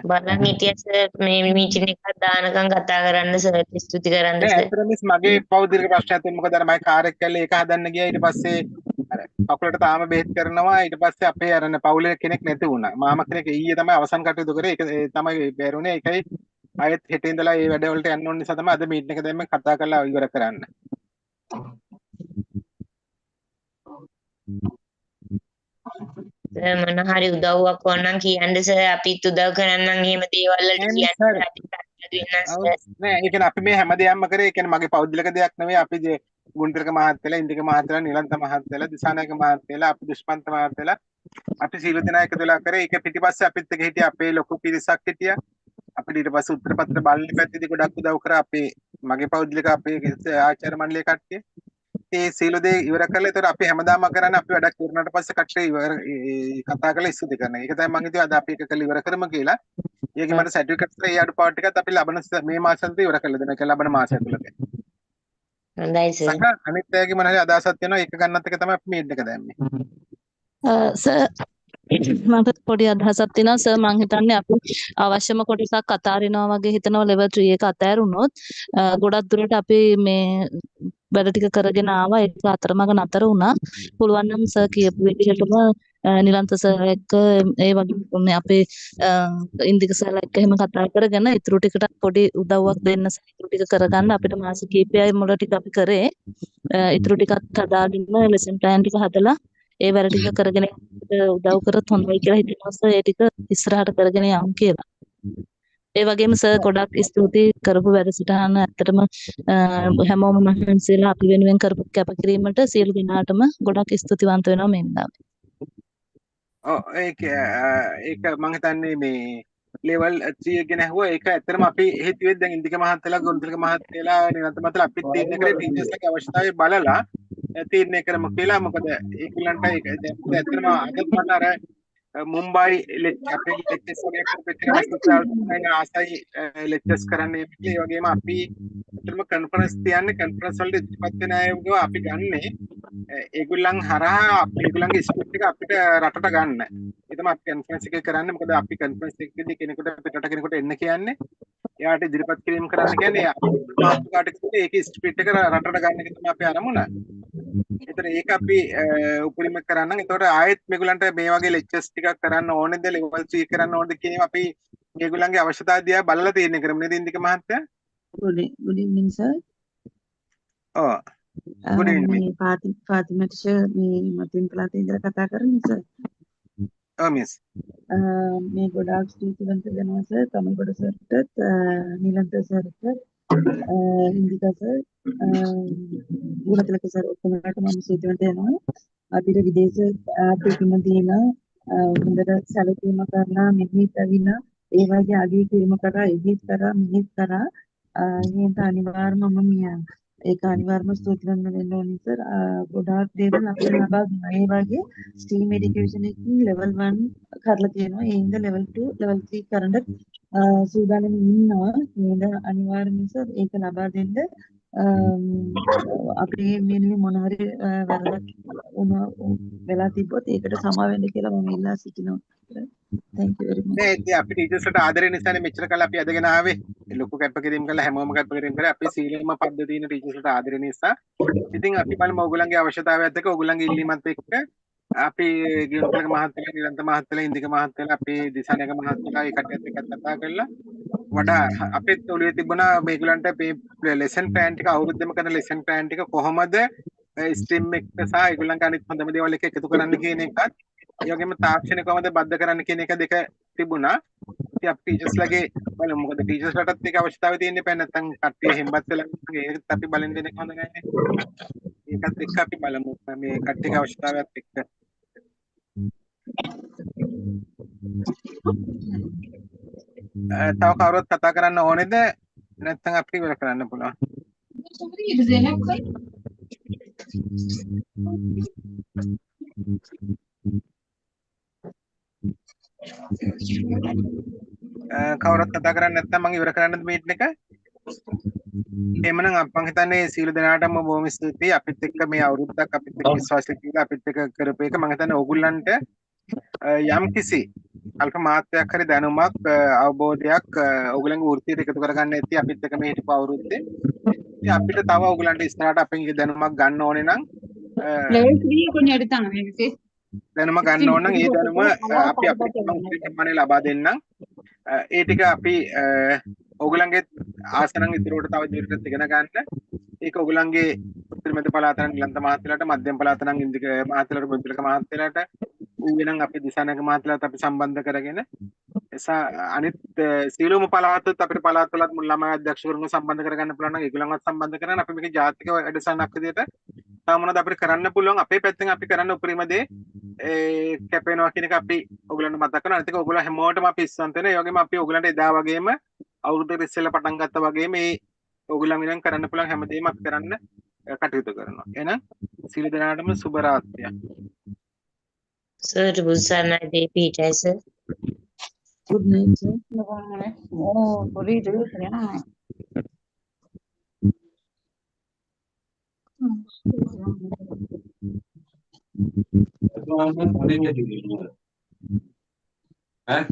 S3: බලන් හිටිය සර් මේ මීටින් එකක් දානකම් කතා කරන්න සර් ස්තුති කරන්න
S1: නෑ
S3: සර්.
S1: ඇත්තටම මිස් මගේ පෞද්ගලික ප්‍රශ්නයක් තියෙනවා. මොකද අර මගේ කාර් එක කැල්ලේ ඒක හදන්න ගියා. ඊට පස්සේ අර කකුලට තාම බෙහෙත් කරනවා. ඊට පස්සේ අපේ අර පවුලේ කෙනෙක් නැති වුණා. මාමා කෙනෙක් ඊයේ තමයි අවසන් කටයුතු කරේ. ඒක තමයි බැරුණේ. ඒකයි ආයෙත් හෙට ඉඳලා මේ වැඩවලට යන්න ඕන නිසා තමයි අද මීටින් එක දැම්ම කතා කරලා ඉවර කරන්න.
S3: මොන හරි උදව්වක් ඕනනම් කියන්න සර්. අපිත් උදව් කරන්නම් එහෙම දේවල් වලට කියන්න සර්.
S1: නෑ ඒ කියන්නේ අපි මේ හැම දෙයක්ම කරේ. ඒ කියන්නේ මගේ පෞද්ගලික දෙයක් නෙවෙයි. අපි ගුණතිලක මහත්තයලා, ඉන්දික මහත්තයලා, නිලන්ත මහත්තයලා, දිසානායක මහත්තයලා, අපි දුෂ්මන්ත මහත්තයලා අපි සීල දෙනා එකතු වෙලා කරේ. ඒක පිටිපස්සේ අපිත් එක්ක හිටිය අපේ ලොකු පිරිසක් හිටියා. අපිට ඊට පස්සේ උත්තර පත්‍ර බලන පැත්තේදී ගොඩක් උදව් කරා අපේ මගේ පෞද්ගලික අපේ ආචාර්ය මණ්ඩලයේ කට්ටිය. ඒ සීල දේ ඉවර කරලා ඒතර අපි හැමදාම කරන්නේ අපි වැඩක් ඉවරනට පස්සේ කට්ටිය ඉවර කතා කරලා ස්තුති කරනවා. ඒක තමයි මම හිතුවා අද අපි එක කළ ඉවර කරමු කියලා. ඒකේ මට සර්ටිෆිකේට්ස් ඒ අඩුපාඩු ටිකත් අපි ලබන මේ මාසෙත් ඉවර කරලා දෙනවා. ඒක ලබන මාසය ඇතුළත.
S3: හොඳයි සර්.
S1: සංඝ අනිත් අයගේ මොන හරි අදහසක් තියෙනවා ඒක ගන්නත් එක තමයි අපි මීට් එක දැම්මේ.
S8: සර් මට පොඩි අදහසක් තියෙනවා සර්. මම හිතන්නේ අපි අවශ්‍යම කොටසක් අතාරිනවා වගේ හිතනවා ලෙවල් 3 එක අතෑරුණොත් ගොඩක් දුරට අපි මේ වැඩ ටික කරගෙන ආවා. ඒක අතරමඟ නතර වුණා. පුළුවන් නම් සර් කියපු විදිහටම නිරන්ත සර් එක්ක ඒ වගේ මේ අපේ ඉන්දික සර් එක්ක එහෙම කතා කරගෙන ඉතුරු ටිකට පොඩි උදව්වක් දෙන්න සර්. ඉතුරු ටික කරගන්න අපිට මාස කිහිපයයි මුල ටික අපි කරේ. ඉතුරු ටිකත් හදාගෙන ලෙසන් ප්ලෑන් ටික හදලා ඒ වැඩ ටික කරගෙන උදව් කරත් හොඳයි කියලා හිතනවා සර්. ඒ ටික ඉස්සරහට කරගෙන යමු කියලා. ඒ වගේම සර් ගොඩක් ස්තුතියි කරපු වැඩසටහන. ඇත්තටම හැමෝම මහන්සියලා අපි වෙනුවෙන් කරපු කැපකිරීමට සියලු දෙනාටම ගොඩක් ස්තුතිවන්ත වෙනවා මේ වෙලාවේ.
S1: ඔව් ඒක මම හිතන්නේ මේ ලෙවල් 3 ගැන ඇහුවා. ඒක ඇත්තටම අපි හිතුවේ දැන් ඉන්දික මහත්තයලා, ගුණතිලක මහත්තයලා, නිරන්ත මහත්තයලා අපි තීරණය කරේ ටීචර්ස්ලාගේ අවශ්‍යතාවය බලලා තීරණය කරමු කියලා. මොකද ඒගොල්ලන්ට ඒක ඇත්තටම අදත් මට අර මුම්බයි අපේ ලෙක්චර්ස් වගේ කරපෙන්න ආසයි ලෙක්චර්ස් කරන්නේ. ඒ වගේම අපි ඇත්තටම කන්ෆරන්ස් තියන්නේ කන්ෆරන්ස් වලට ඉදිරිපත් වෙන අයව අපි ගන්නෙ ඒගොල්ලන් හරහා ඒගොල්ලන්ගේ ස්ක්‍රිප්ට් එක අපිට රටට ගන්න. ඒ තමයි අපි කන්ෆරන්ස් එකේ කරන්නේ. මොකද අපි කන්ෆරන්ස් එකේදී කෙනෙකුට පිටරට කෙනෙකුට එන්න කියන්නේ එයාට ඉදිරිපත් කිරීම කරන්න කියන්නේ මාතෘකාට කිව්වේ ඒකේ ස්ක්‍රිප්ට් එක රටට ගන්න එක තමයි අපි අරමුණ. ඒතර ඒක අපි උපරිම කරන්න. ඒතකොට ආයෙත් මේගොල්ලන්ට මේ වගේ ලෙක්චර්ස් ටිකක් කරන්න ඕනේද, ලෙවල් 3 කරන්න ඕනේද කියන අපි මේගොල්ලන්ගේ අවශ්‍යතාවය දිහා බලලා තීරණය කරමු නේද ඉන්දික මහත්තයා?
S9: Good evening, sir.
S1: ඔව්. good evening.
S9: මේ ෆාතිමා ටීචර් මේ මතින් පළාතේ ඉඳලා කතා කරන්නේ සර්.
S1: ඔව් මිස්.
S9: මේ ගොඩාක් ස්තුතිවන්ත වෙනවා සර්. කමල්ගොඩ සර්ටත්, නිලන්ත සර්ටත්, ඉන්දිකා සර්, ගුණතිලක සර් ඔක්කොමලට මම ස්තුතිවන්ත වෙනවා. අපිට විදේශ ආර්ථිකම දින හොඳට සැලකීම කරලා මෙහි තවින ඒ වගේ අගය කිරීම කරා එදිත් කරා මෙහිත් කරා එහෙනම් අනිවාර්යයෙන්ම ඒක අනිවාර්යයෙන්ම ස්තුතිවන්ත වෙන්න ඕනේ සර්. ගොඩාක් දේවල් අපිට ලබා දුන්නා. ඒ වගේ ස්ටීම් එඩියුකේෂන් එකකින් level 1 කරලා තියෙනවා. ඒ හින්දා level 2 level 3 කරන්න සූදානම් ඉන්නවා. නේද? අනිවාර්යයෙන්ම සර් ඒක ලබා දෙන්න අපේ මෙන්න මොන හරි වැරදක් වුණා වෙලා තිබ්බොත් ඒකට සමා වෙන්න කියලා මම ඉල්ලා සිටිනවා. thank you very much.
S1: නේ ඉතින් අපි ටීචර්ස්ලට ආදරේ නිසානේ මෙච්චර කල් අපි අදගෙන ආවේ. ලොකු කැපකිරීම කළා හැමෝම කැපකිරීම කරා. අපේ සීලම පද්ධතියන ටීචර්ස්ලට ආදරේ නිසා. ඉතින් අපි බලමු ඔයගොල්ලන්ගේ අවශ්‍යතාවයත් එක්ක ඔයගොල්ලන්ගේ ඉල්ලීමත් එක්ක අපි ගියුම්කලක මහත්තයලා, නිරන්ත මහත්තයලා, ඉන්දික මහත්තයලා, අපේ දිසානක මහත්තයලා ඒ කට්ටියත් එක්ක කතා කරලා වඩා අපේ ඔළුවේ තිබුණා මේගොල්ලන්ට මේ ලෙසන් ප්ලෑන් ටික අවුරුද්දෙම කරන ලෙසන් ප්ලෑන් ටික කොහොමද ස්ට්‍රීම් එක සහ ඒගොල්ලන්ගේ අනිත් හොඳම දේවල් එක එකතු කරන්න කියන එකත් ඒ වගේම තාක්ෂණය කොහොමද බද්ධ කරන්න කියන එක දෙක තිබුණා. ඉතින් අපි ටීචර්ස්ලාගේ බලමු මොකද ටීචර්ස්ලාටත් මේක අවශ්‍යතාවය තියෙන්නේ නැහැ නැත්නම් කට්ටිය හෙම්බත් වෙලා ඒකත් අපි බලන් දෙන එක හොඳ නැහැ. ඒකත් එක්ක අපි බලමු මේ කට්ටියගේ අවශ්‍යතාවයත් එක්ක. තව කවුරුත් කතා කරන්න ඕනේද නැත්නම් අපි ඉවර කරන්න පුළුවන්. කවුරුත් කතා කරන්නේ නැත්නම් මම ඉවර කරන්නද මීටින් එක? එහෙමනම් මම හිතන්නේ සීල දෙනාටම බොහොම ස්තුතියි අපිත් එක්ක මේ අවුරුද්දක් අපිත් එක්ක විශ්වාසය කියලා අපිත් එක්ක කරපු එක. මම හිතන්නේ ඕගොල්ලන්ට යම් කිසි අල්ප මාත්‍රයක් හරි දැනුමක් අවබෝධයක් ඕගොල්ලන්ගේ වෘත්තියට එකතු කරගන්න ඇති අපිත් එක්ක මේ හිටපු අවුරුද්දේ. ඉතින් අපිට තව ඕගොල්ලන්ට ඉස්සරහට අපෙන් දැනුමක් ගන්න ඕනේ නම් දැනුම ගන්න ඕන නම් ඒ දැනුම අපි අපිට සම්මානය ලබා දෙන්නම්. ඒ ටික අපි ඕගොල්ලන්ගේ ආසනන් ඉදිරියට තව ඉදිරියට ඉගෙන ගන්න. ඒක ඕගොල්ලන්ගේ උත්තර මැද පළාත නම් නිලන්ත මහත්තයලාට, මධ්‍යම පළාත නම් ඉන්දික මහත්තයලාට, බුද්ධලක මහත්තයලාට, ඌවෙනම් අපි දිසානක මහත්තයලාට අපි සම්බන්ධ කරගෙන එසා අනිත් සීලොම පළාතත් අපිට පළාත් වලත් මුල් ළමයි අධ්‍යක්ෂකවරුන්ව සම්බන්ධ කරගන්න පුළුවන් නම් ඒගොල්ලන්වත් සම්බන්ධ කරගෙන අපි මේක ජාතික වැඩසටහනක් විදිහට තව මොනවද අපිට කරන්න පුළුවන් අපේ පැත්තෙන් අපි කරන්න උපරිම දේ කැපෙනවා කියන එක අපි ඔයගොල්ලන්ට මතක් කරනවා. අනිත් එක ඔයගොල්ලෝ හැමෝටම අපි ඉස්සන්ත වෙනවා. ඒ වගේම අපි ඔයගොල්ලන්ට එදා වගේම අවුරුද්දේ ඉස්සෙල්ලා පටන් ගත්තා වගේම මේ ඔයගොල්ලන් වෙනුවෙන් කරන්න පුළුවන් හැමදේම අපි කරන්න කටයුතු කරනවා. එහෙනම් සීල දනාටම සුබ රාත්‍රියක්.
S3: Sir, Busana Devi, sir.
S9: good night sir.
S10: Hah?